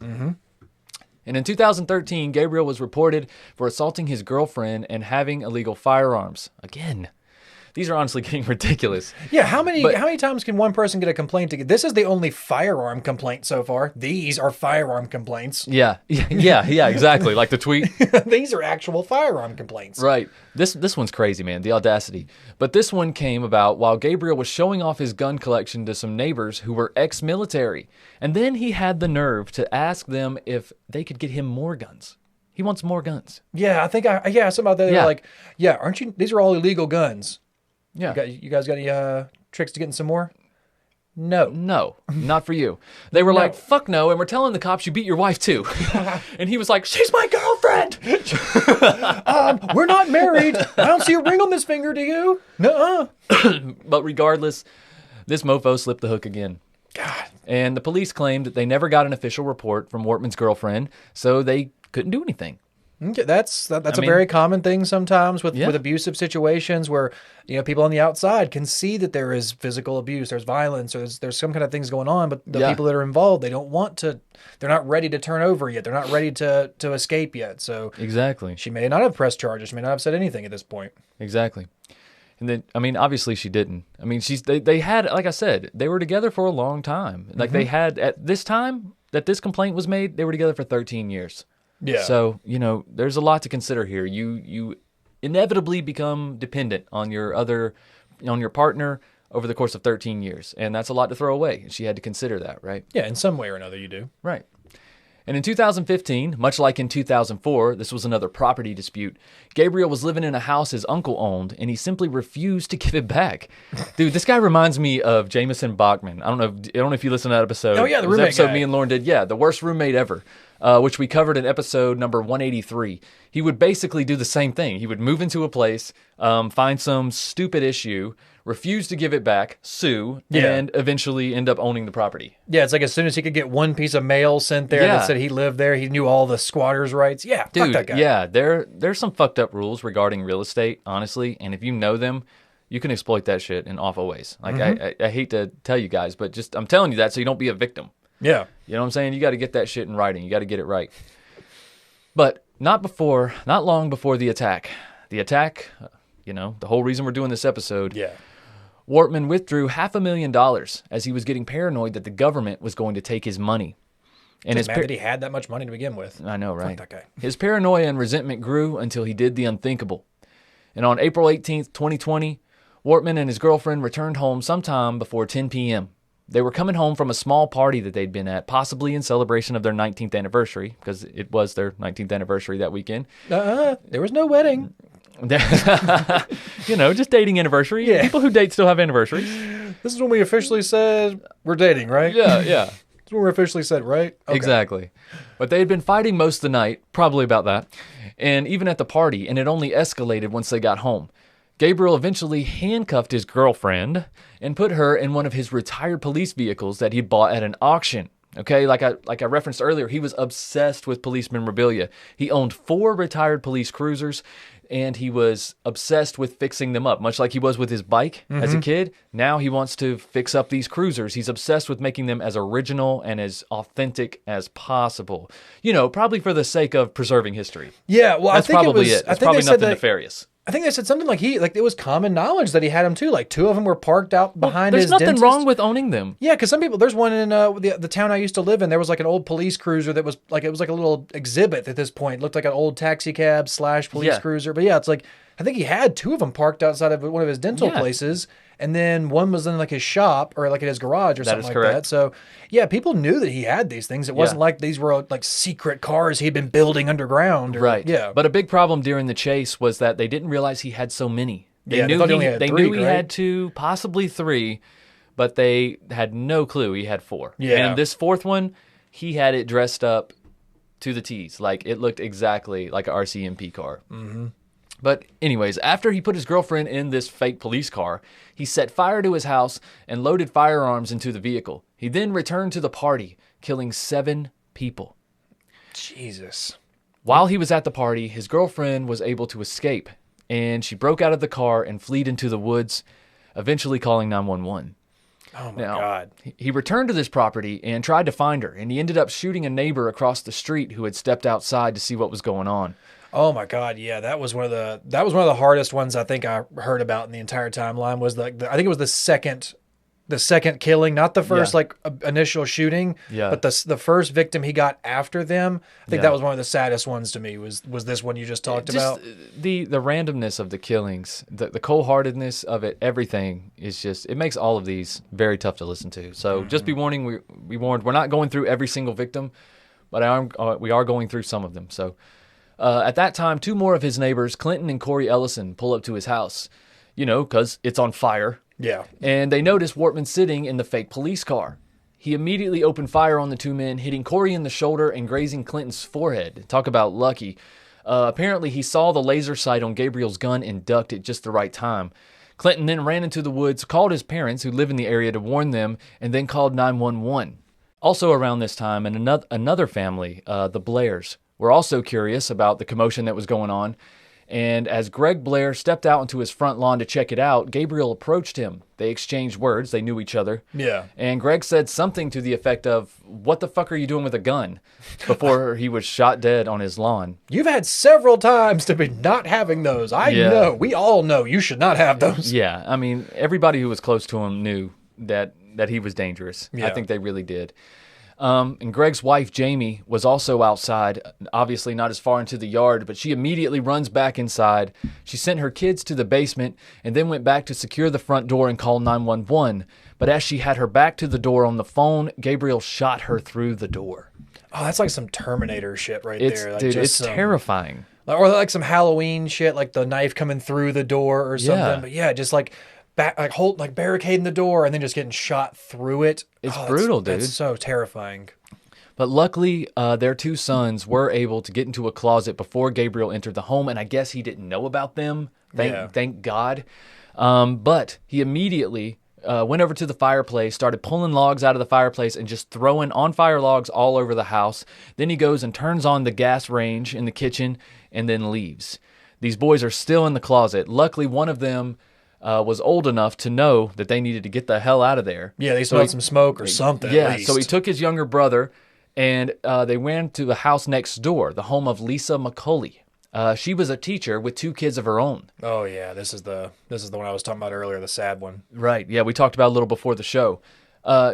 S2: And in 2013, Gabriel was reported for assaulting his girlfriend and having illegal firearms. Again, these are honestly getting ridiculous.
S3: Yeah, how many times can one person get a complaint? This is the only firearm complaint so far. These are firearm complaints.
S2: Yeah, exactly. Like the tweet.
S3: These are actual firearm complaints.
S2: Right. This one's crazy, man. The audacity. But this one came about while Gabriel was showing off his gun collection to some neighbors who were ex-military. And then he had the nerve to ask them if they could get him more guns. He wants more guns.
S3: Yeah, I think something about that. They were like, aren't you? These are all illegal guns.
S2: Yeah.
S3: You guys got any tricks to getting some more? No, not for you. They were like, fuck no, and we're telling the cops you beat your wife too. And he was like, she's my girlfriend. We're not married. I don't see a ring on this finger, do you? Nuh-uh.
S2: But regardless, this mofo slipped the hook again.
S3: God.
S2: And the police claimed that they never got an official report from Wortman's girlfriend, so they couldn't do anything.
S3: Okay, that's a very common thing sometimes with abusive situations where people on the outside can see that there is physical abuse, there's violence, or there's some kind of things going on, but the people that are involved, they're not ready to turn over yet. They're not ready to escape yet. So
S2: exactly,
S3: she may not have pressed charges. She may not have said anything at this point.
S2: Exactly. And then, obviously she didn't. They had, like I said, they were together for a long time. Like they had, at this time that this complaint was made, they were together for 13 years.
S3: Yeah.
S2: So, there's a lot to consider here. You inevitably become dependent on your partner over the course of 13 years. And that's a lot to throw away. She had to consider that, right?
S3: Yeah, in some way or another you do.
S2: Right. And in 2015, much like in 2004, this was another property dispute. Gabriel was living in a house his uncle owned, and he simply refused to give it back. Dude, this guy reminds me of Jameson Bachman. I don't know if you listened to that episode.
S3: Oh yeah, the roommate
S2: episode
S3: guy.
S2: Me and Lauren did. Yeah, the worst roommate ever. which we covered in episode number 183. He would basically do the same thing. He would move into a place, find some stupid issue, refuse to give it back, sue, and eventually end up owning the property.
S3: Yeah, it's like as soon as he could get one piece of mail sent there that said he lived there, he knew all the squatters' rights. Yeah,
S2: dude,
S3: fuck that guy.
S2: Yeah, there's some fucked up rules regarding real estate, honestly, and if you know them, you can exploit that shit in awful ways. Like, I hate to tell you guys, but just I'm telling you that so you don't be a victim.
S3: Yeah.
S2: You know what I'm saying? You got to get that shit in writing. You got to get it right. But not long before the attack. The attack, the whole reason we're doing this episode.
S3: Yeah.
S2: Wortman withdrew $500,000 as he was getting paranoid that the government was going to take his money. And
S3: Just mad that he had that much money to begin with.
S2: I know, right?
S3: Fuck that guy.
S2: His paranoia and resentment grew until he did the unthinkable. And on April 18th, 2020, Wortman and his girlfriend returned home sometime before 10 p.m. They were coming home from a small party that they'd been at, possibly in celebration of their 19th anniversary, because it was their 19th anniversary that weekend.
S3: There was no wedding.
S2: Just dating anniversary.
S3: Yeah.
S2: People who date still have anniversaries.
S3: This is when we officially said we're dating, right?
S2: Yeah.
S3: This is when we officially said, right? Okay.
S2: Exactly. But they had been fighting most of the night, probably about that, and even at the party, and it only escalated once they got home. Gabriel eventually handcuffed his girlfriend and put her in one of his retired police vehicles that he bought at an auction. Okay, like I referenced earlier, he was obsessed with police memorabilia. He owned 4 retired police cruisers, and he was obsessed with fixing them up, much like he was with his bike as a kid. Now he wants to fix up these cruisers. He's obsessed with making them as original and as authentic as possible. Probably for the sake of preserving history.
S3: Yeah, well,
S2: That's
S3: I think
S2: probably it. It's probably nothing nefarious.
S3: I think they said something like it was common knowledge that he had them too. Like 2 of them were parked out behind his
S2: There's nothing
S3: dentist.
S2: wrong with owning them.
S3: Yeah, because some people, there's one in the town I used to live in. There was like an old police cruiser that was like, it was like a little exhibit at this point. It looked like an old taxi cab / police cruiser. But yeah, it's like, I think he had 2 of them parked outside of one of his dental places. And then one was in like his shop or like in his garage or something like that. So yeah, people knew that he had these things. It wasn't like these were like secret cars he'd been building underground.
S2: Right.
S3: Yeah.
S2: But a big problem during the chase was that they didn't realize he had so many. They knew
S3: they knew
S2: he had 2, possibly 3, but they had no clue he had 4.
S3: Yeah.
S2: And this 4th one, he had it dressed up to the T's. Like it looked exactly like an RCMP car. Mm-hmm. But anyways, after he put his girlfriend in this fake police car, he set fire to his house and loaded firearms into the vehicle. He then returned to the party, killing 7 people.
S3: Jesus.
S2: While he was at the party, his girlfriend was able to escape, and she broke out of the car and fled into the woods, eventually calling 911.
S3: Oh my God.
S2: He returned to this property and tried to find her, and he ended up shooting a neighbor across the street who had stepped outside to see what was going on.
S3: Oh my God, yeah, that was one of the hardest ones I think I heard about in the entire timeline. Was I think it was the second killing, not the first initial shooting, but the first victim he got after them. I think that was one of the saddest ones to me. Was this one you just talked about?
S2: The randomness of the killings, the cold-heartedness of it, everything is just, it makes all of these very tough to listen to. So just be warned, we're not going through every single victim, but we are going through some of them. So. At that time, 2 more of his neighbors, Clinton and Corey Ellison, pull up to his house, because it's on fire.
S3: Yeah.
S2: And they notice Wortman sitting in the fake police car. He immediately opened fire on the 2 men, hitting Corey in the shoulder and grazing Clinton's forehead. Talk about lucky. Apparently, he saw the laser sight on Gabriel's gun and ducked at just the right time. Clinton then ran into the woods, called his parents, who live in the area, to warn them, and then called 911. Also around this time, and another family, the Blairs, were also curious about the commotion that was going on, and as Greg Blair stepped out into his front lawn to check it out, Gabriel approached him. They exchanged words. They knew each other.
S3: Yeah.
S2: And Greg said something to the effect of, "What the fuck are you doing with a gun?" before he was shot dead on his lawn.
S3: You've had several times to be not having those. I know. We all know you should not have those.
S2: Yeah. I mean, everybody who was close to him knew that he was dangerous.
S3: Yeah.
S2: I think they really did. And Greg's wife, Jamie, was also outside, obviously not as far into the yard, but she immediately runs back inside. She sent her kids to the basement and then went back to secure the front door and call 911. But as she had her back to the door on the phone, Gabriel shot her through the door.
S3: Oh, that's like some Terminator shit right there. Like,
S2: dude, it's terrifying.
S3: Or like some Halloween shit, like the knife coming through the door or something.
S2: Yeah.
S3: But yeah, just like barricading the door and then just getting shot through it.
S2: It's brutal, dude.
S3: That's so terrifying.
S2: But luckily, their two sons were able to get into a closet before Gabriel entered the home, and I guess he didn't know about them. Thank God. But he immediately went over to the fireplace, started pulling logs out of the fireplace and just throwing on-fire logs all over the house. Then he goes and turns on the gas range in the kitchen and then leaves. These boys are still in the closet. Luckily, one of them was old enough to know that they needed to get the hell out of there.
S3: Yeah, they smelled some smoke or something.
S2: Yeah,
S3: at least.
S2: so he took his younger brother and they went to the house next door, the home of Lisa McCulley. She was a teacher with 2 kids of her own.
S3: Oh yeah, this is the one I was talking about earlier, the sad one.
S2: Right. Yeah, we talked about it a little before the show.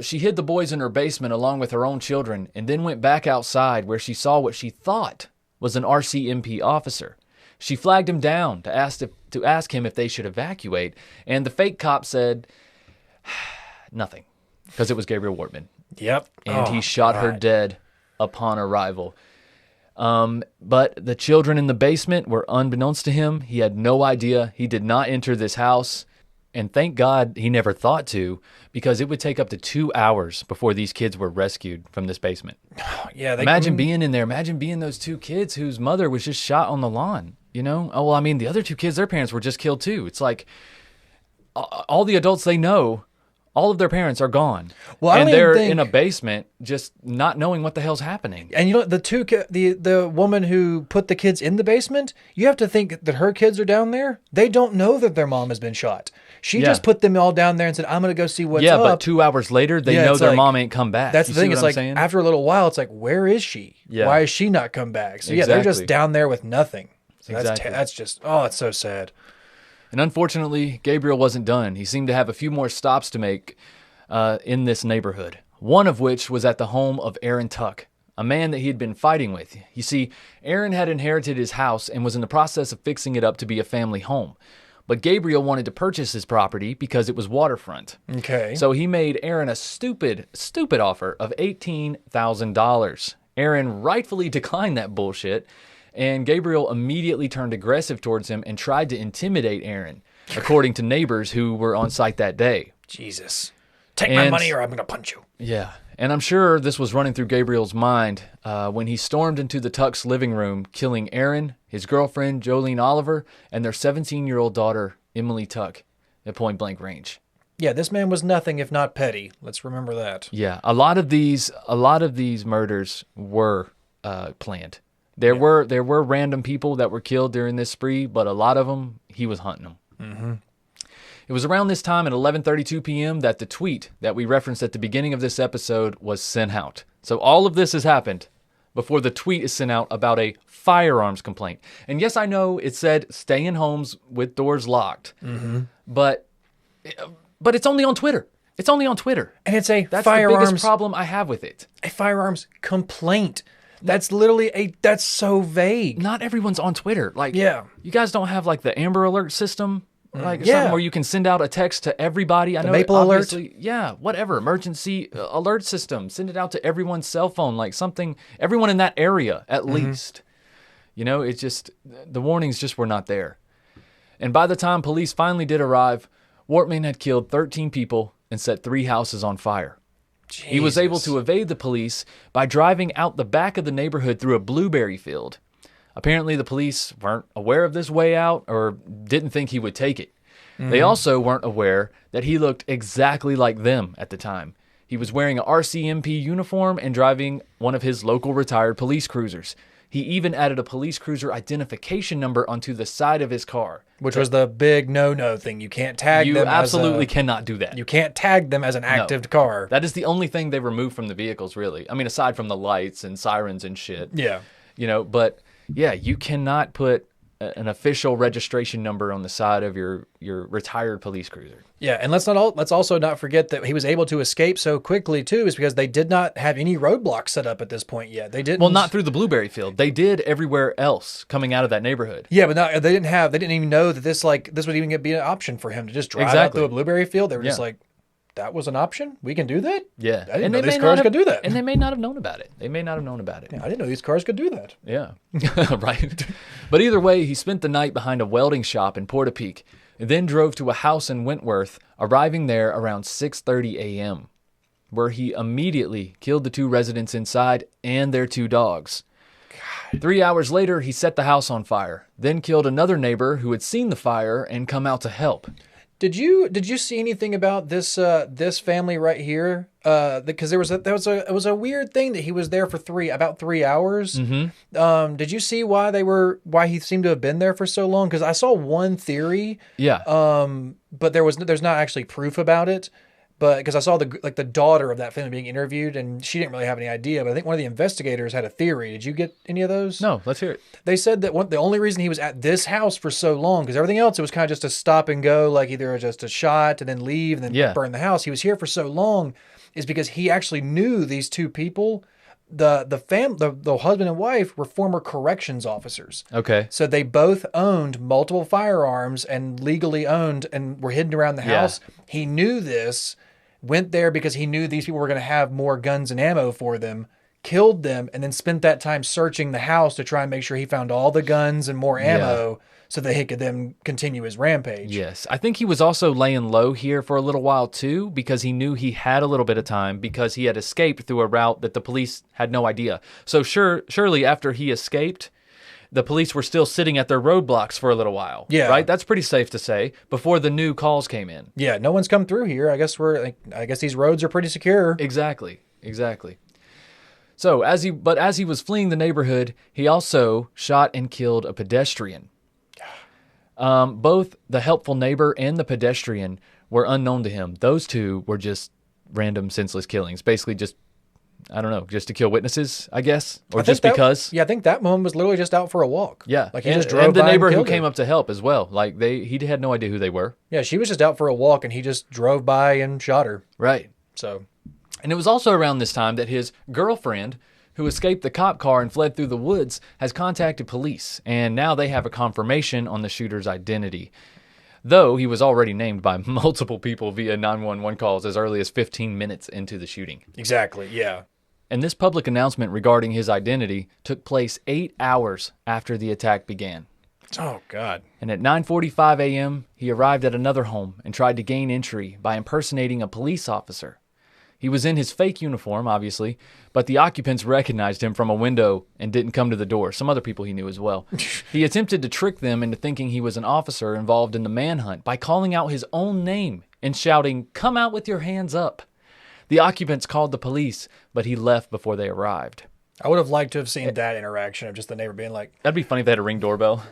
S2: She hid the boys in her basement along with her own children, and then went back outside where she saw what she thought was an RCMP officer. She flagged him down to ask him if they should evacuate, and the fake cop said nothing, because it was Gabriel Wortman.
S3: Yep.
S2: And he shot her dead upon arrival. But the children in the basement were unbeknownst to him. He had no idea. He did not enter this house. And thank God he never thought to, because it would take up to 2 hours before these kids were rescued from this basement.
S3: Yeah.
S2: Imagine being in there. Imagine being those 2 kids whose mother was just shot on the lawn, you know? Oh, well, I mean, the other 2 kids, their parents were just killed too. It's like all the adults they know, all of their parents are gone. Well, and they're in a basement just not knowing what the hell's happening.
S3: And you know, the woman who put the kids in the basement, you have to think that her kids are down there. They don't know that their mom has been shot. She just put them all down there and said, I'm going to go see what's up.
S2: Yeah, but 2 hours later, they know their mom ain't come back.
S3: That's the thing. It's like, after a little while, it's like, where is she?
S2: Yeah.
S3: Why is she not come back? So yeah, they're just down there with nothing. So that's just, it's so sad.
S2: And unfortunately, Gabriel wasn't done. He seemed to have a few more stops to make in this neighborhood, one of which was at the home of Aaron Tuck, a man that he had been fighting with. You see, Aaron had inherited his house and was in the process of fixing it up to be a family home. But Gabriel wanted to purchase his property because it was waterfront.
S3: Okay.
S2: So he made Aaron a stupid offer of $18,000. Aaron rightfully declined that bullshit, and Gabriel immediately turned aggressive towards him and tried to intimidate Aaron, according to neighbors who were on site that day.
S3: Jesus. Take my money or I'm going to punch you.
S2: Yeah. And I'm sure this was running through Gabriel's mind when he stormed into the Tuck's living room, killing Aaron, his girlfriend, Jolene Oliver, and their 17-year-old daughter, Emily Tuck, at point-blank range.
S3: Yeah, this man was nothing if not petty. Let's remember that.
S2: Yeah, a lot of these murders were planned. There were random people that were killed during this spree, but a lot of them, he was hunting them.
S3: Mm-hmm.
S2: It was around this time at 11:32 p.m. that the tweet that we referenced at the beginning of this episode was sent out. So all of this has happened before the tweet is sent out about a firearms complaint. And yes, I know it said stay in homes with doors locked, but it's only on Twitter. It's only on Twitter.
S3: And it's
S2: That's the biggest problem I have with it.
S3: A firearms complaint. That's literally that's so vague.
S2: Not everyone's on Twitter. Like, you guys don't have like the Amber Alert system? Like something where you can send out a text to everybody. I know
S3: Maple Alert.
S2: Yeah, whatever. Emergency alert system. Send it out to everyone's cell phone, like something, everyone in that area at least. You know, it's just, the warnings just were not there. And by the time police finally did arrive, Wortman had killed 13 people and set 3 houses on fire. Jesus. He was able to evade the police by driving out the back of the neighborhood through a blueberry field. Apparently, the police weren't aware of this way out or didn't think he would take it. They also weren't aware that he looked exactly like them at the time. He was wearing an RCMP uniform and driving one of his local retired police cruisers. He even added a police cruiser identification number onto the side of his car.
S3: Which was the big no-no thing. You can't tag them.
S2: You absolutely cannot do that.
S3: You can't tag them as an active car.
S2: That is the only thing they removed from the vehicles, really. I mean, aside from the lights and sirens and shit.
S3: Yeah.
S2: You know, but... yeah, you cannot put an official registration number on the side of your retired police cruiser.
S3: Yeah, and let's also not forget that he was able to escape so quickly too, is because they did not have any roadblocks set up at this point yet. They didn't.
S2: Well, not through the blueberry field. They did everywhere else coming out of that neighborhood.
S3: Yeah, but they didn't even know that this would even be an option for him to just drive out through a blueberry field. They were just like, that was an option? We can do that?
S2: Yeah.
S3: I didn't know these cars could do that.
S2: And they may not have known about it.
S3: Yeah, I didn't know these cars could do that.
S2: Yeah. Right. But either way, he spent the night behind a welding shop in Portapeak, and then drove to a house in Wentworth, arriving there around 6:30 a.m. where he immediately killed the 2 residents inside and their 2 dogs. 3 hours later, he set the house on fire, then killed another neighbor who had seen the fire and come out to help.
S3: Did you see anything about this this family right here? Because it was a weird thing that he was there for about 3 hours.
S2: Mm-hmm.
S3: Did you see why he seemed to have been there for so long? Because I saw one theory.
S2: Yeah.
S3: But there's not actually proof about it. But because I saw the daughter of that family being interviewed, and she didn't really have any idea. But I think one of the investigators had a theory. Did you get any of those?
S2: No, let's hear it.
S3: They said that the only reason he was at this house for so long, because everything else it was kind of just a stop and go, like either just a shot and then leave and then burn the house. He was here for so long, is because he actually knew these 2 people. The husband and wife were former corrections officers.
S2: Okay.
S3: So they both owned multiple firearms and legally owned and were hidden around the house. He knew this, went there because he knew these people were going to have more guns and ammo for them, killed them, and then spent that time searching the house to try and make sure he found all the guns and more ammo so that he could then continue his rampage.
S2: Yes. I think he was also laying low here for a little while too, because he knew he had a little bit of time because he had escaped through a route that the police had no idea. So surely after he escaped, the police were still sitting at their roadblocks for a little while. Yeah. Right? That's pretty safe to say, before the new calls came in.
S3: Yeah, no one's come through here. I guess these roads are pretty secure.
S2: Exactly. So as he was fleeing the neighborhood, he also shot and killed a pedestrian. Both the helpful neighbor and the pedestrian were unknown to him. Those 2 were just random senseless killings. Basically just, I don't know, just to kill witnesses, I guess, or just because.
S3: Yeah, I think that one was literally just out for a walk.
S2: Yeah,
S3: like he just drove by
S2: and the neighbor who
S3: killed
S2: came
S3: her.
S2: up to help as well. Like he had no idea who they were.
S3: Yeah, she was just out for a walk, and he just drove by and shot her.
S2: Right.
S3: So,
S2: and it was also around this time that his girlfriend, who escaped the cop car and fled through the woods, has contacted police, and now they have a confirmation on the shooter's identity. Though he was already named by multiple people via 911 calls as early as 15 minutes into the shooting.
S3: Exactly, yeah.
S2: And this public announcement regarding his identity took place 8 hours after the attack began.
S3: Oh, God.
S2: And at 9:45 a.m., he arrived at another home and tried to gain entry by impersonating a police officer. He was in his fake uniform, obviously, but the occupants recognized him from a window and didn't come to the door. Some other people he knew as well. He attempted to trick them into thinking he was an officer involved in the manhunt by calling out his own name and shouting, "Come out with your hands up." The occupants called the police, but he left before they arrived.
S3: I would have liked to have seen that interaction of just the neighbor being like,
S2: that'd be funny if they had a ring doorbell.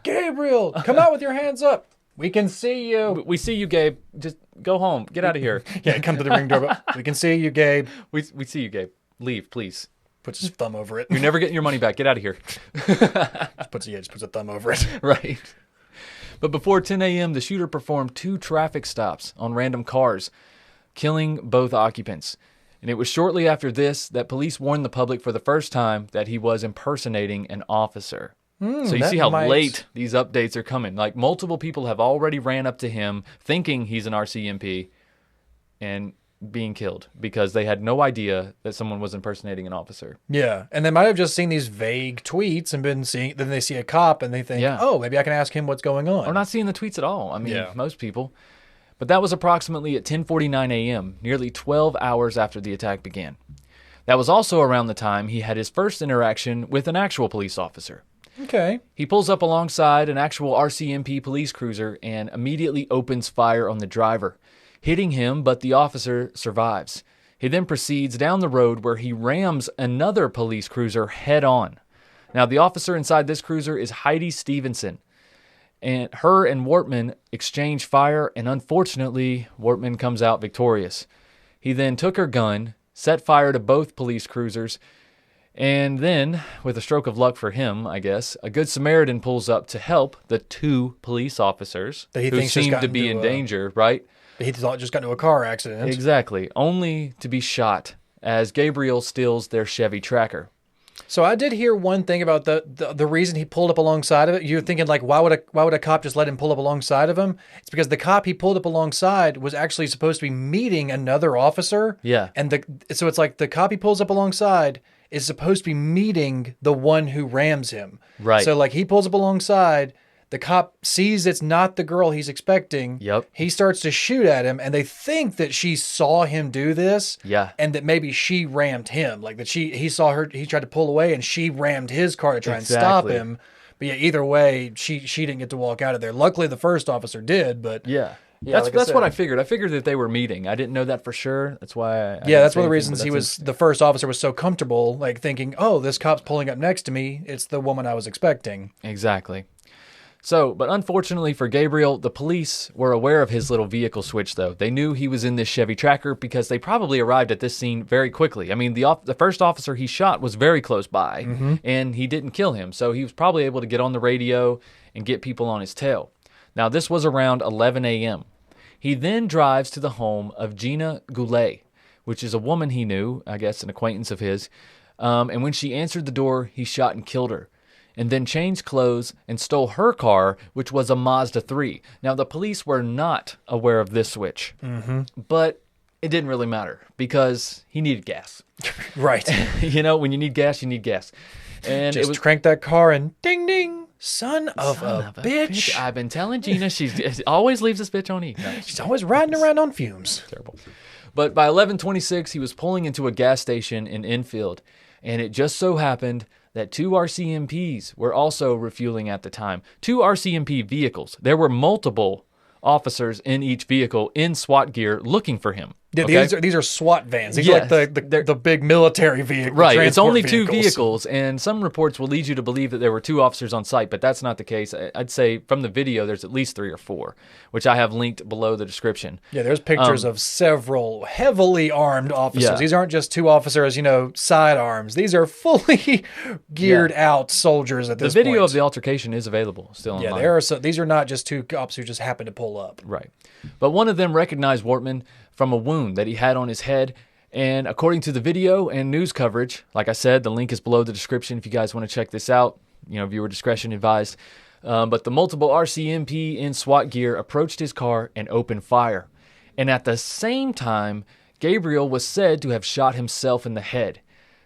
S3: "Gabriel, come out with your hands up. We can see you.
S2: We see you, Gabe. Just go home. Get out of here."
S3: Yeah, come to the ring doorbell. "We can see you, Gabe."
S2: We see you, Gabe. Leave, please.
S3: Puts his thumb over it.
S2: You're never getting your money back. Get out of here.
S3: just puts a thumb over it.
S2: Right. But before 10 a.m., the shooter performed 2 traffic stops on random cars, killing both occupants. And it was shortly after this that police warned the public for the first time that he was impersonating an officer. So you see how late these updates are coming. Like, multiple people have already ran up to him thinking he's an RCMP and being killed because they had no idea that someone was impersonating an officer.
S3: Yeah, and they might have just seen these vague tweets and then they see a cop and they think, oh, maybe I can ask him what's going on.
S2: Or not seeing the tweets at all. I mean, most people. But that was approximately at 10:49 a.m., nearly 12 hours after the attack began. That was also around the time he had his first interaction with an actual police officer.
S3: Okay.
S2: He pulls up alongside an actual RCMP police cruiser and immediately opens fire on the driver, hitting him, but the officer survives. He then proceeds down the road where he rams another police cruiser head on. Now, the officer inside this cruiser is Heidi Stevenson, and her and Wortman exchange fire, and unfortunately, Wortman comes out victorious. He then took her gun, set fire to both police cruisers, and then, with a stroke of luck for him, I guess, a good Samaritan pulls up to help the 2 police officers who seemed to be in danger, right?
S3: He thought just got into a car accident.
S2: Exactly, only to be shot as Gabriel steals their Chevy Tracker.
S3: So I did hear one thing about the reason he pulled up alongside of it. You're thinking, like, why would a cop just let him pull up alongside of him? It's because the cop he pulled up alongside was actually supposed to be meeting another officer.
S2: Yeah.
S3: And so it's like the cop he pulls up alongside is supposed to be meeting the one who rams him.
S2: Right.
S3: So, like, he pulls up alongside. The cop sees it's not the girl he's expecting.
S2: Yep.
S3: He starts to shoot at him, and they think that she saw him do this.
S2: Yeah.
S3: And that maybe she rammed him. Like that he saw her, he tried to pull away, and she rammed his car to try and stop him. But yeah, either way, she didn't get to walk out of there. Luckily, the first officer did, but...
S2: Yeah.
S3: Yeah,
S2: that's what I figured. I figured that they were meeting. I didn't know that for sure. That's why.
S3: That's one of the reasons the first officer was so comfortable, like thinking, "Oh, this cop's pulling up next to me. It's the woman I was expecting."
S2: Exactly. So, but unfortunately for Gabriel, the police were aware of his little vehicle switch. Though they knew he was in this Chevy Tracker because they probably arrived at this scene very quickly. I mean, the first officer he shot was very close by, and he didn't kill him, so he was probably able to get on the radio and get people on his tail. Now, this was around 11 a.m. He then drives to the home of Gina Goulet, which is a woman he knew, I guess an acquaintance of his. And when she answered the door, he shot and killed her, and then changed clothes and stole her car, which was a Mazda 3. Now, the police were not aware of this switch, but it didn't really matter because he needed gas.
S3: Right.
S2: You know, when you need gas, you need gas. And
S3: just crank that car and ding, ding. Son of a bitch.
S2: I've been telling Gina she always leaves this bitch on E. No,
S3: she's always riding around on fumes.
S2: Terrible. But by 11:26, he was pulling into a gas station in Enfield, and it just so happened that 2 RCMPs were also refueling at the time. 2 RCMP vehicles. There were multiple officers in each vehicle in SWAT gear looking for him.
S3: Yeah,
S2: okay?
S3: these are SWAT vans. These are like the big military vehicle.
S2: Right, it's only 2 vehicles, and some reports will lead you to believe that there were 2 officers on site, but that's not the case. I'd say from the video, there's at least 3 or 4, which I have linked below the description.
S3: Yeah, there's pictures of several heavily armed officers.
S2: Yeah.
S3: These aren't just 2 officers, sidearms. These are fully geared out soldiers at this point.
S2: The video of the altercation is available still online.
S3: Yeah, these are not just 2 cops who just happen to pull up.
S2: Right. But one of them recognized Wortman from a wound that he had on his head. And according to the video and news coverage, like I said, the link is below the description if you guys want to check this out. Viewer discretion advised. But the multiple RCMP in SWAT gear approached his car and opened fire. And at the same time, Gabriel was said to have shot himself in the head,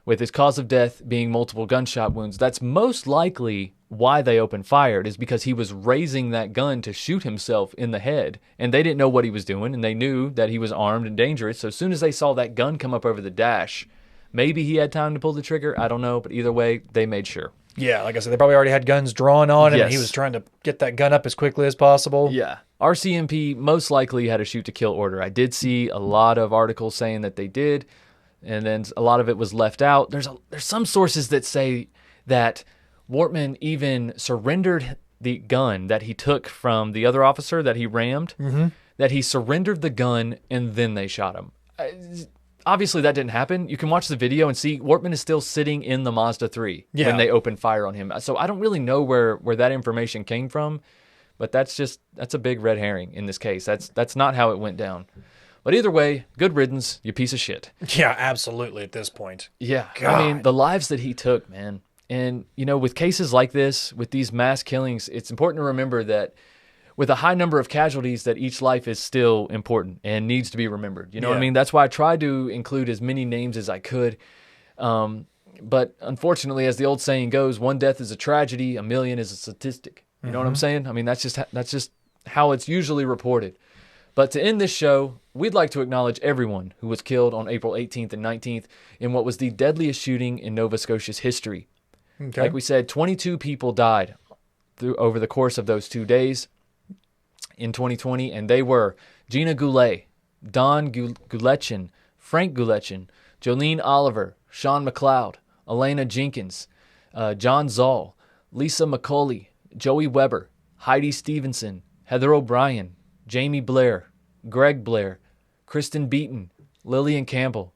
S2: with his cause of death being multiple gunshot wounds. That's most likely why they opened fire, is because he was raising that gun to shoot himself in the head, and they didn't know what he was doing, and they knew that he was armed and dangerous. So as soon as they saw that gun come up over the dash, maybe he had time to pull the trigger. I don't know, but either way, they made sure.
S3: Yeah, like I said, they probably already had guns drawn on him, and he was trying to get that gun up as quickly as possible.
S2: Yeah. RCMP most likely had a shoot-to-kill order. I did see a lot of articles saying that they did, and then a lot of it was left out. There's some sources that say that Wortman even surrendered the gun that he took from the other officer that he rammed, that he surrendered the gun and then they shot him. Obviously, that didn't happen. You can watch the video and see Wortman is still sitting in the Mazda 3 when they opened fire on him. So I don't really know where that information came from, but that's a big red herring in this case. That's not how it went down. But either way, good riddance, you piece of shit.
S3: Yeah, absolutely at this point.
S2: Yeah.
S3: God.
S2: I mean, the lives that he took, man. And, with cases like this, with these mass killings, it's important to remember that with a high number of casualties, that each life is still important and needs to be remembered. You know what I mean? That's why I tried to include as many names as I could. But unfortunately, as the old saying goes, 1 death is a tragedy, 1 million is a statistic. You know what I'm saying? I mean, that's just how it's usually reported. But to end this show, we'd like to acknowledge everyone who was killed on April 18th and 19th in what was the deadliest shooting in Nova Scotia's history. Okay. Like we said, 22 people died over the course of those 2 days in 2020, and they were Gina Goulet, Don Gulechin, Frank Gulechin, Jolene Oliver, Sean McLeod, Elena Jenkins, John Zoll, Lisa McCauley, Joey Weber, Heidi Stevenson, Heather O'Brien, Jamie Blair, Greg Blair, Kristen Beaton, Lillian Campbell,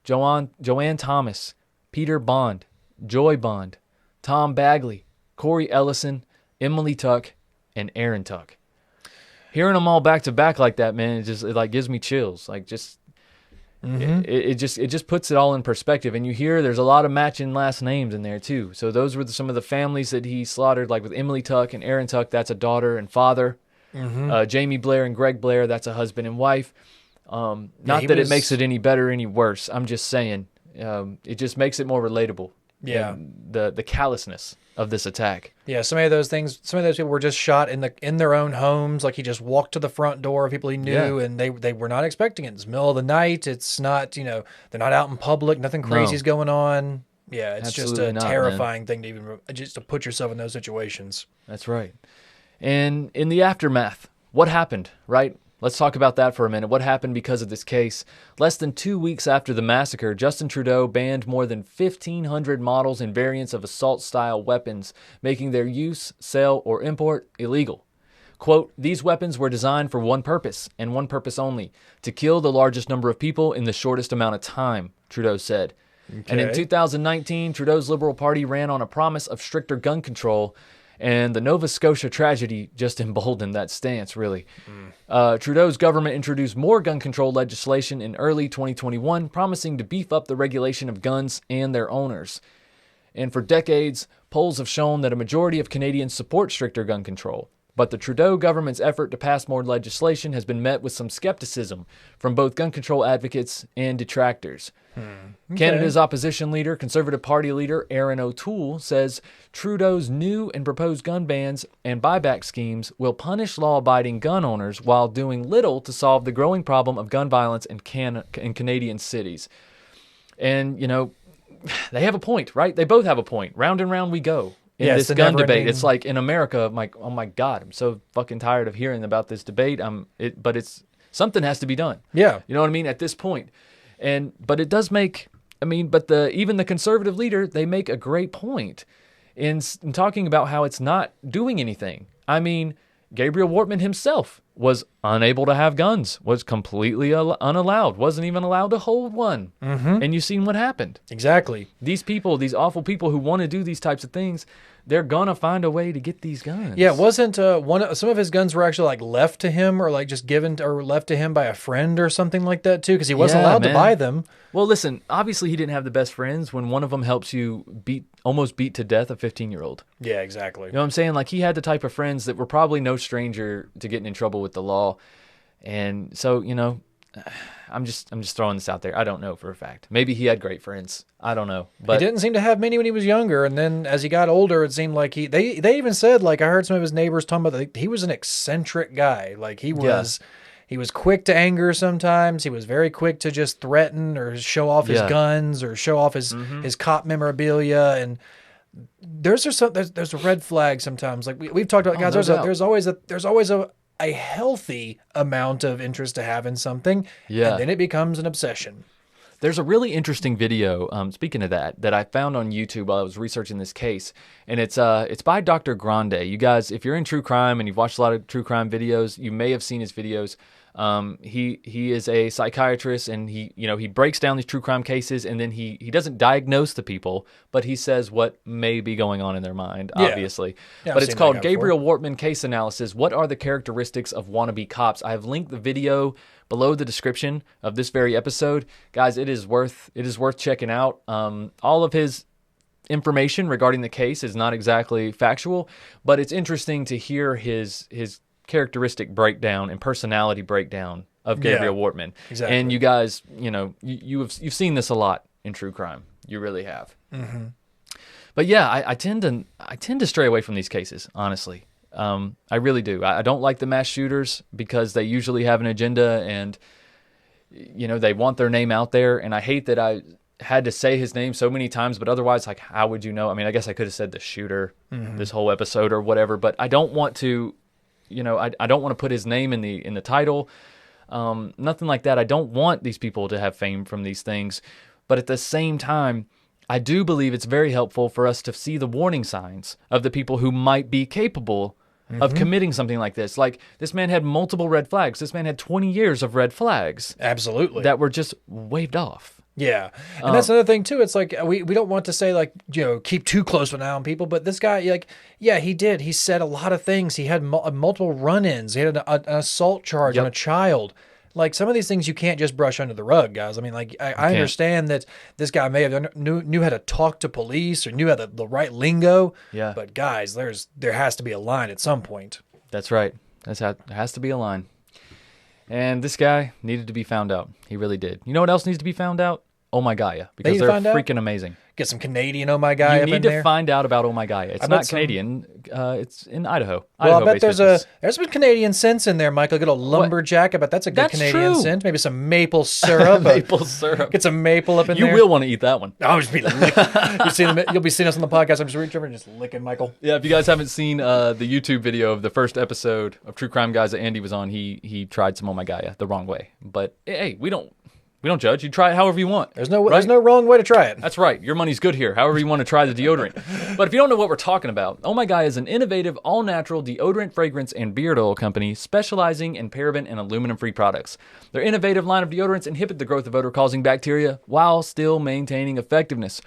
S2: Joanne Thomas, Peter Bond, Joy Bond, Tom Bagley, Corey Ellison, Emily Tuck, and Aaron Tuck. Hearing them all back to back like that, man, it gives me chills. It just puts it all in perspective. And you hear there's a lot of matching last names in there too. So those were some of the families that he slaughtered, like with Emily Tuck and Aaron Tuck. That's a daughter and father. Jamie Blair and Greg Blair, that's a husband and wife. It makes it any better, any worse. I'm just saying, it just makes it more relatable.
S3: Yeah.
S2: and the callousness of this attack.
S3: Yeah, some of those people were just shot in their own homes. Like he just walked to the front door of people he knew, and they were not expecting it. It's the middle of the night. It's not, they're not out in public. Nothing crazy's going on. Yeah, it's
S2: Absolutely
S3: just a
S2: not,
S3: terrifying thing to even just to put yourself in those situations.
S2: That's right. And in the aftermath, what happened, right? Let's talk about that for a minute. What happened because of this case? Less than 2 weeks after the massacre, Justin Trudeau banned more than 1,500 models and variants of assault-style weapons, making their use, sale, or import illegal. Quote, these weapons were designed for one purpose, and one purpose only, to kill the largest number of people in the shortest amount of time, Trudeau said. Okay. And in 2019, Trudeau's Liberal Party ran on a promise of stricter gun control, and the Nova Scotia tragedy just emboldened that stance, really. Trudeau's government introduced more gun control legislation in early 2021, promising to beef up the regulation of guns and their owners. And for decades, polls have shown that a majority of Canadians support stricter gun control. But the Trudeau government's effort to pass more legislation has been met with some skepticism from both gun control advocates and detractors. Okay. Canada's opposition leader, Conservative Party leader Erin O'Toole, says Trudeau's new and proposed gun bans and buyback schemes will punish law-abiding gun owners while doing little to solve the growing problem of gun violence in Canadian cities. And, they have a point, right? They both have a point. Round and round we go. In this gun debate, it's like in America, I'm like, oh my God, I'm so fucking tired of hearing about this debate. But it's something has to be done.
S3: Yeah,
S2: you know what I mean. At this point, but it does make. Even the conservative leader, they make a great point in talking about how it's not doing anything. I mean, Gabriel Wortman himself was unable to have guns, was completely unallowed, wasn't even allowed to hold one. Mm-hmm. And you've seen what happened.
S3: Exactly.
S2: These people, these awful people who want to do these types of things, they're going to find a way to get these guns.
S3: Yeah, wasn't some of his guns were actually like left to him or like just given or left to him by a friend or something like that too, because he wasn't allowed to buy them.
S2: Well, listen, obviously he didn't have the best friends when one of them helps you almost beat to death a 15-year-old.
S3: Yeah, exactly.
S2: You know what I'm saying? Like he had the type of friends that were probably no stranger to getting in trouble with the law. And so, I'm just throwing this out there. I don't know for a fact. Maybe he had great friends. I don't know. But
S3: he didn't seem to have many when he was younger. And then as he got older, it seemed like they even said, like I heard some of his neighbors talking about that he was an eccentric guy. Like he was quick to anger sometimes. He was very quick to just threaten or show off his guns or show off his cop memorabilia. And there's a red flag sometimes. Like we've talked about, guys. There's always a healthy amount of interest to have in something, and then it becomes an obsession.
S2: There's a really interesting video, speaking of that I found on YouTube while I was researching this case, and it's by Dr. Grande. You guys, if you're in true crime and you've watched a lot of true crime videos, you may have seen his videos. He is a psychiatrist, and he breaks down these true crime cases, and then he doesn't diagnose the people, but he says what may be going on in their mind, obviously. Yeah, but it's called Gabriel Wortman Case Analysis. What are the characteristics of wannabe cops? I have linked the video below the description of this very episode. Guys, it is worth checking out. All of his information regarding the case is not exactly factual, but it's interesting to hear his characteristic breakdown and personality breakdown of Gabriel Wortman. Exactly. And you guys, you've seen this a lot in true crime. You really have. Mm-hmm. But yeah, I tend to stray away from these cases, honestly. I really do. I don't like the mass shooters because they usually have an agenda and they want their name out there, and I hate that I had to say his name so many times, but otherwise, like, how would you know? I mean, I guess I could have said the shooter this whole episode or whatever, but I don't want to I don't want to put his name in the title, nothing like that. I don't want these people to have fame from these things, but at the same time, I do believe it's very helpful for us to see the warning signs of the people who might be capable of committing something like this. Like, this man had multiple red flags. This man had 20 years of red flags.
S3: Absolutely.
S2: That were just waved off.
S3: Yeah. And that's another thing, too. It's like, we don't want to say, like, keep too close an eye on people, but this guy, like, yeah, he did. He said a lot of things. He had multiple run-ins. He had an assault charge on a child. Like, some of these things you can't just brush under the rug, guys. I mean, like, I understand that this guy may have knew how to talk to police or knew how the right lingo. Yeah. But, guys, there has to be a line at some point.
S2: That's right. There has to be a line. And this guy needed to be found out. He really did. You know what else needs to be found out? Oh My Gaia,
S3: They
S2: because
S3: need to
S2: they're
S3: find out?
S2: freaking amazing.
S3: Get some Canadian Oh My Guy
S2: You
S3: up in
S2: need to
S3: there.
S2: find out about Oh My Gaia. It's
S3: bet
S2: not
S3: some-
S2: Canadian. It's in Idaho.
S3: Well, I bet
S2: Idaho-based
S3: there's
S2: business.
S3: some Canadian scents in there, Michael. Good old lumberjack. I bet that's a good
S2: That's
S3: Canadian
S2: true.
S3: scent. Maybe some maple syrup.
S2: Maple syrup.
S3: Get some maple up in
S2: You
S3: there.
S2: will want to eat that one.
S3: I'll just be licking. You'll be seeing us on the podcast. I'm just reaching over and just licking Michael.
S2: Yeah, if you guys haven't seen the YouTube video of the first episode of True Crime Guys that Andy was on, he tried some Oh My Gaia the wrong way. But hey, we don't judge. You try it however you want.
S3: There's no wrong way to try it.
S2: That's right. Your money's good here, however you want to try the deodorant. But if you don't know what we're talking about, Oh My Gaia is an innovative, all-natural deodorant, fragrance, and beard oil company specializing in paraben and aluminum-free products. Their innovative line of deodorants inhibit the growth of odor-causing bacteria while still maintaining effectiveness.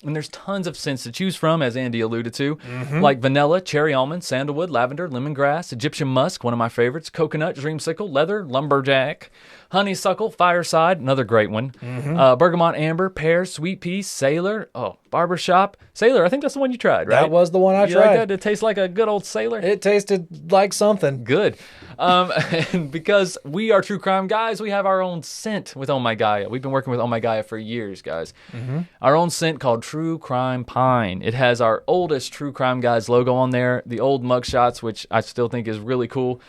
S2: And there's tons of scents to choose from, as Andy alluded to, like vanilla, cherry almond, sandalwood, lavender, lemongrass, Egyptian musk, one of my favorites, coconut, dreamsicle, leather, lumberjack, honeysuckle, fireside, another great one, bergamot amber, pear, sweet pea, sailor, barbershop. Sailor, I think that's the one you tried, right?
S3: That was the one I
S2: You
S3: tried.
S2: like that? It tastes like a good old sailor.
S3: It tasted like something.
S2: Good. And because we are True Crime Guys, we have our own scent with Oh My Gaia. We've been working with Oh My Gaia for years, guys. Our own scent called True Crime Pine. It has our oldest True Crime Guys logo on there, the old mugshots, which I still think is really cool.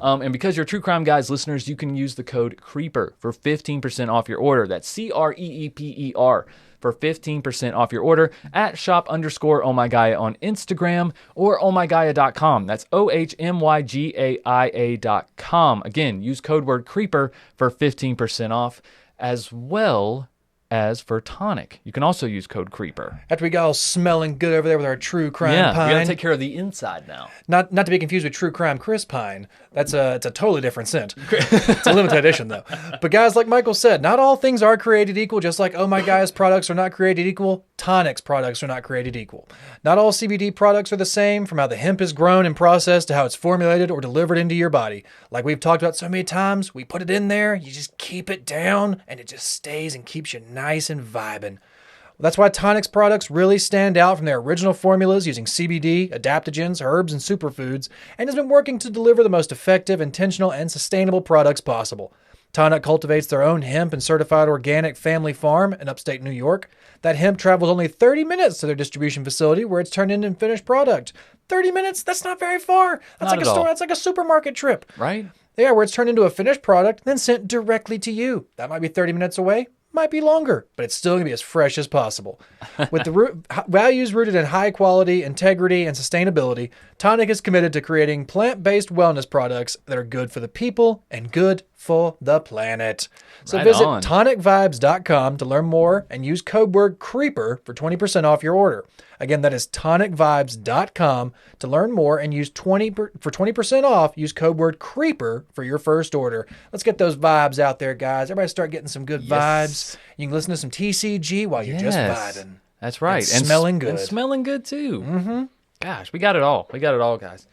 S2: And because you're True Crime Guys listeners, you can use the code CREEPER for 15% off your order. That's CREEPER for 15% off your order at shop_ohmygaia on Instagram or ohmygaia.com. That's OHMYGAIA.com. Again, use code word CREEPER for 15% off, as well as for tonic. You can also use code CREEPER.
S3: After we got all smelling good over there with our True Crime
S2: Yeah, we
S3: Pine.
S2: got to take care of the inside now.
S3: Not to be confused with True Crime Chris Pine. It's a totally different scent. It's a limited edition though. But guys, like Michael said, not all things are created equal. Just like Oh My Gaia's products are not created equal, Tonic's products are not created equal. Not all CBD products are the same, from how the hemp is grown and processed to how it's formulated or delivered into your body. Like we've talked about so many times, we put it in there, you just keep it down, and it just stays and keeps you nice and vibing. That's why Tonic's products really stand out from their original formulas using CBD, adaptogens, herbs, and superfoods, and has been working to deliver the most effective, intentional, and sustainable products possible. Tonic cultivates their own hemp and certified organic family farm in upstate New York. That hemp travels only 30 minutes to their distribution facility where it's turned into a finished product. 30 minutes? That's not very far. That's
S2: Not
S3: like a
S2: at all.
S3: store. That's like a supermarket trip.
S2: Right?
S3: Yeah, where it's turned into a finished product, then sent directly to you. That might be 30 minutes away, might be longer, but it's still going to be as fresh as possible. With the values rooted in high quality, integrity, and sustainability, Tonic is committed to creating plant-based wellness products that are good for the people and good for the planet. So
S2: Right
S3: visit
S2: on.
S3: tonicvibes.com to learn more and use code word CREEPER for 20% off your order. Again, that is tonicvibes.com to learn more and use 20% off. Use code word CREEPER for your first order. Let's get those vibes out there, guys. Everybody start getting some good vibes. You can listen to some TCG while you're just vibing.
S2: That's right.
S3: And smelling good.
S2: And smelling good too. Mm-hmm. Gosh, we got it all. We got it all, guys.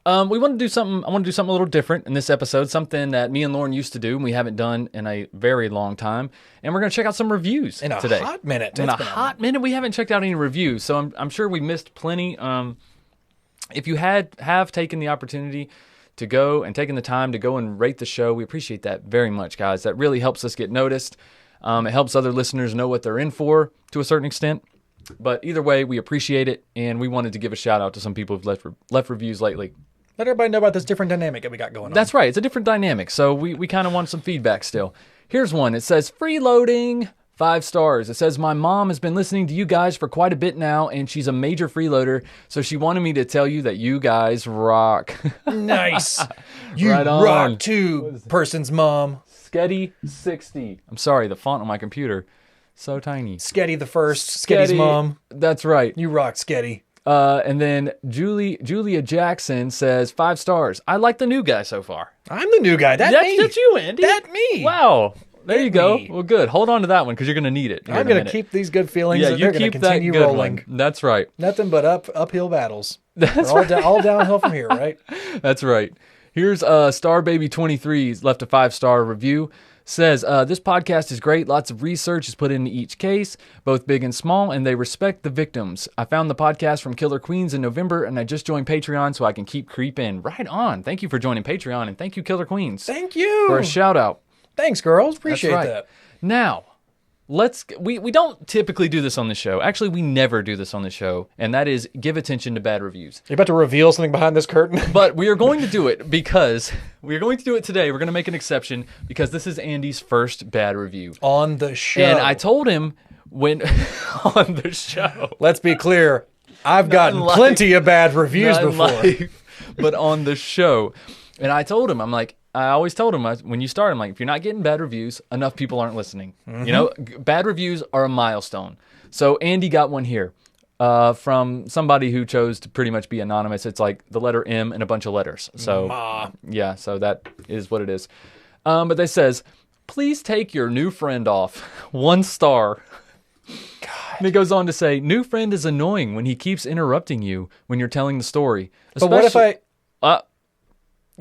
S2: We want to do something. I want to do something a little different in this episode. Something that me and Lauren used to do, and we haven't done in a very long time. And we're going to check out some reviews
S3: In a
S2: today.
S3: hot minute.
S2: In
S3: It's
S2: a
S3: been
S2: hot minute, we haven't checked out any reviews, so I'm sure we missed plenty. If you have taken the opportunity to go and taken the time to go and rate the show, we appreciate that very much, guys. That really helps us get noticed. It helps other listeners know what they're in for to a certain extent. But either way, we appreciate it, and we wanted to give a shout out to some people who've left reviews lately.
S3: Let everybody know about this different dynamic that we got going on.
S2: That's right. It's a different dynamic, so we kind of want some feedback still. Here's one. It says, freeloading, 5 stars. It says, my mom has been listening to you guys for quite a bit now, and she's a major freeloader, so she wanted me to tell you that you guys rock.
S3: Nice. You
S2: Right on.
S3: rock too, person's mom.
S2: Sketty60. I'm sorry, the font on my computer, so tiny.
S3: Sketty the first. Sketty's mom.
S2: That's right.
S3: You rock, Sketty.
S2: And then Julia Jackson says 5 stars. I like the new guy so far.
S3: I'm the new guy. That's me.
S2: That's you, Andy.
S3: That me.
S2: Wow. There you go.
S3: me.
S2: Well, good. Hold on to that one because you're going to need it.
S3: I'm going to keep these good feelings.
S2: Yeah,
S3: and
S2: you
S3: they're going
S2: keep
S3: to
S2: that
S3: continue
S2: good
S3: rolling.
S2: one. That's right.
S3: Nothing but uphill battles.
S2: That's
S3: We're all downhill from here, right?
S2: That's right. Here's Starbaby23 left a 5-star review. Says, this podcast is great. Lots of research is put into each case, both big and small, and they respect the victims. I found the podcast from Killer Queens in November, and I just joined Patreon so I can keep creeping. Right on. Thank you for joining Patreon, and thank you, Killer Queens,
S3: Thank you.
S2: for a shout out.
S3: Thanks, girls. Appreciate
S2: That's right.
S3: that.
S2: Now, we don't typically do this on the show. Actually, we never do this on the show, and that is give attention to bad reviews.
S3: You're about to reveal something behind this curtain?
S2: But we are going to do it because we're going to do it today. We're going to make an exception because this is Andy's first bad review.
S3: On the show.
S2: And I told him when on the show.
S3: Let's be clear. I've gotten plenty of bad reviews before.
S2: But on the show. And I told him, I always told him when you start, I'm like, if you're not getting bad reviews, enough people aren't listening. You know, bad reviews are a milestone. So Andy got one here from somebody who chose to pretty much be anonymous. It's like the letter M and a bunch of letters. So yeah, so that is what it is. But they says, please take your new friend off. 1 star. God. And it goes on to say, new friend is annoying when he keeps interrupting you when you're telling the story.
S3: But what if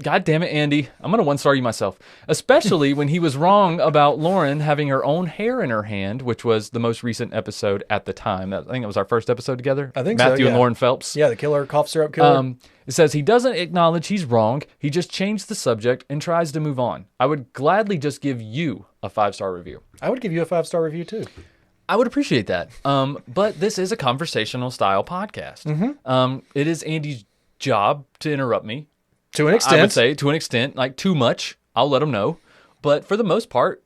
S2: God damn it, Andy. I'm going to 1-star you myself. Especially when he was wrong about Lauren having her own hair in her hand, which was the most recent episode at the time. I think it was our first episode together.
S3: I think so,
S2: Matthew and Lauren Phelps.
S3: Yeah, the killer, cough syrup killer.
S2: It says he doesn't acknowledge he's wrong. He just changed the subject and tries to move on. I would gladly just give you a 5-star review.
S3: I would give you a 5-star review too.
S2: I would appreciate that. But this is a conversational style podcast. It is Andy's job to interrupt me.
S3: To an extent.
S2: I would say to an extent, like too much. I'll let him know. But for the most part,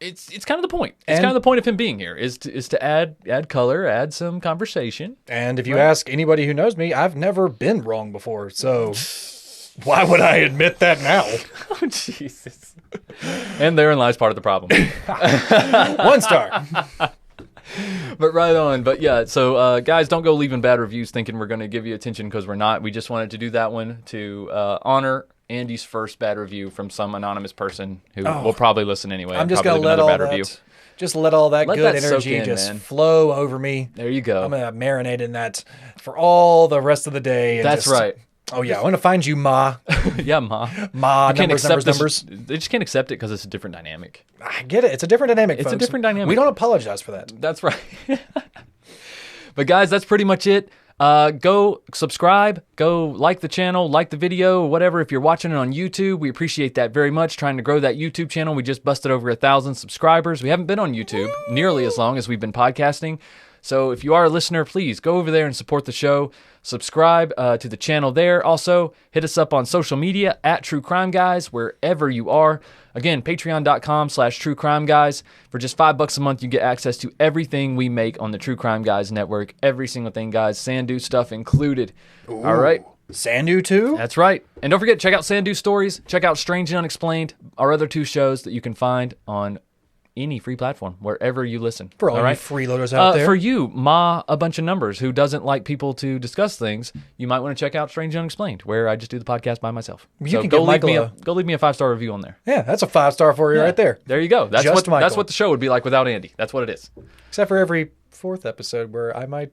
S2: it's kind of the point. It's kind of the point of him being here is to add color, add some conversation.
S3: And if you ask anybody who knows me, I've never been wrong before. So why would I admit that now?
S2: Oh, Jesus. And therein lies part of the problem.
S3: 1 star.
S2: But right on. But yeah, so guys, don't go leaving bad reviews thinking we're going to give you attention because we're not. We just wanted to do that one to honor Andy's first bad review from some anonymous person who will probably listen anyway.
S3: I'm just going to let all that, just let all that good energy just flow over me.
S2: There you go.
S3: I'm going to marinate in that for all the rest of the day. And
S2: That's right.
S3: Oh, yeah. I want to find you, Ma.
S2: Yeah, Ma.
S3: Ma, numbers.
S2: They just can't accept it because it's a differp dynamic.
S3: I get it. It's a different dynamic,
S2: It's
S3: folks.
S2: a different dynamic.
S3: We don't apologize for that.
S2: That's right. But guys, that's pretty much it. Go subscribe. Go like the channel, like the video, whatever. If you're watching it on YouTube, we appreciate that very much. Trying to grow that YouTube channel. We just busted over 1,000 subscribers. We haven't been on YouTube nearly as long as we've been podcasting. So if you are a listener, please go over there and support the show. Subscribe to the channel there. Also, hit us up on social media at True Crime Guys, wherever you are. Again, patreon.com/True Crime Guys. For just $5 a month, you get access to everything we make on the True Crime Guys network. Every single thing, guys. Sandu stuff included.
S3: Ooh,
S2: all right.
S3: Sandu too?
S2: That's right. And don't forget, check out Sandu Stories. Check out Strange and Unexplained, our other 2 shows that you can find on any free platform, wherever you listen.
S3: For all you freeloaders out there.
S2: For you, Ma, a bunch of numbers, who doesn't like people to discuss things, you might want to check out Strange and Unexplained, where I just do the podcast by myself.
S3: You can go leave me
S2: a 5-star review on there.
S3: Yeah, that's a 5-star for you right there.
S2: There you go. That's what the show would be like without Andy. That's what it is.
S3: Except for every 4th episode where I might...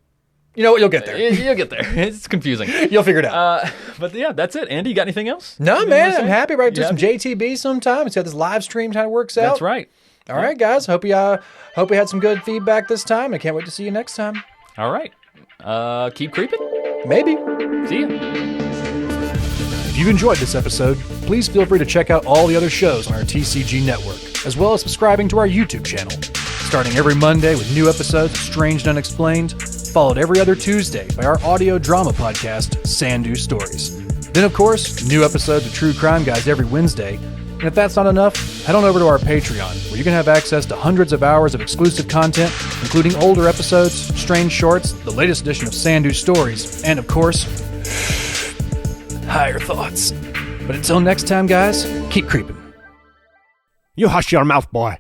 S3: You know what? You'll get there.
S2: You'll get there. It's confusing.
S3: You'll figure it out.
S2: But yeah, that's it. Andy, you got anything else?
S3: No, man. I'm happy. Right, do some JTB sometime. See how this live stream kind of works out.
S2: That's right.
S3: All right, guys. Hope you had some good feedback this time. I can't wait to see you next time.
S2: All right. Keep creeping?
S3: Maybe.
S2: See ya.
S3: If you've enjoyed this episode, please feel free to check out all the other shows on our TCG network, as well as subscribing to our YouTube channel. Starting every Monday with new episodes of Strange and Unexplained, followed every other Tuesday by our audio drama podcast, Sandu Stories. Then, of course, new episodes of True Crime Guys every Wednesday. And if that's not enough, head on over to our Patreon, where you can have access to hundreds of hours of exclusive content, including older episodes, strange shorts, the latest edition of Sandu Stories, and of course, higher thoughts. But until next time, guys, keep creeping.
S6: You hush your mouth, boy.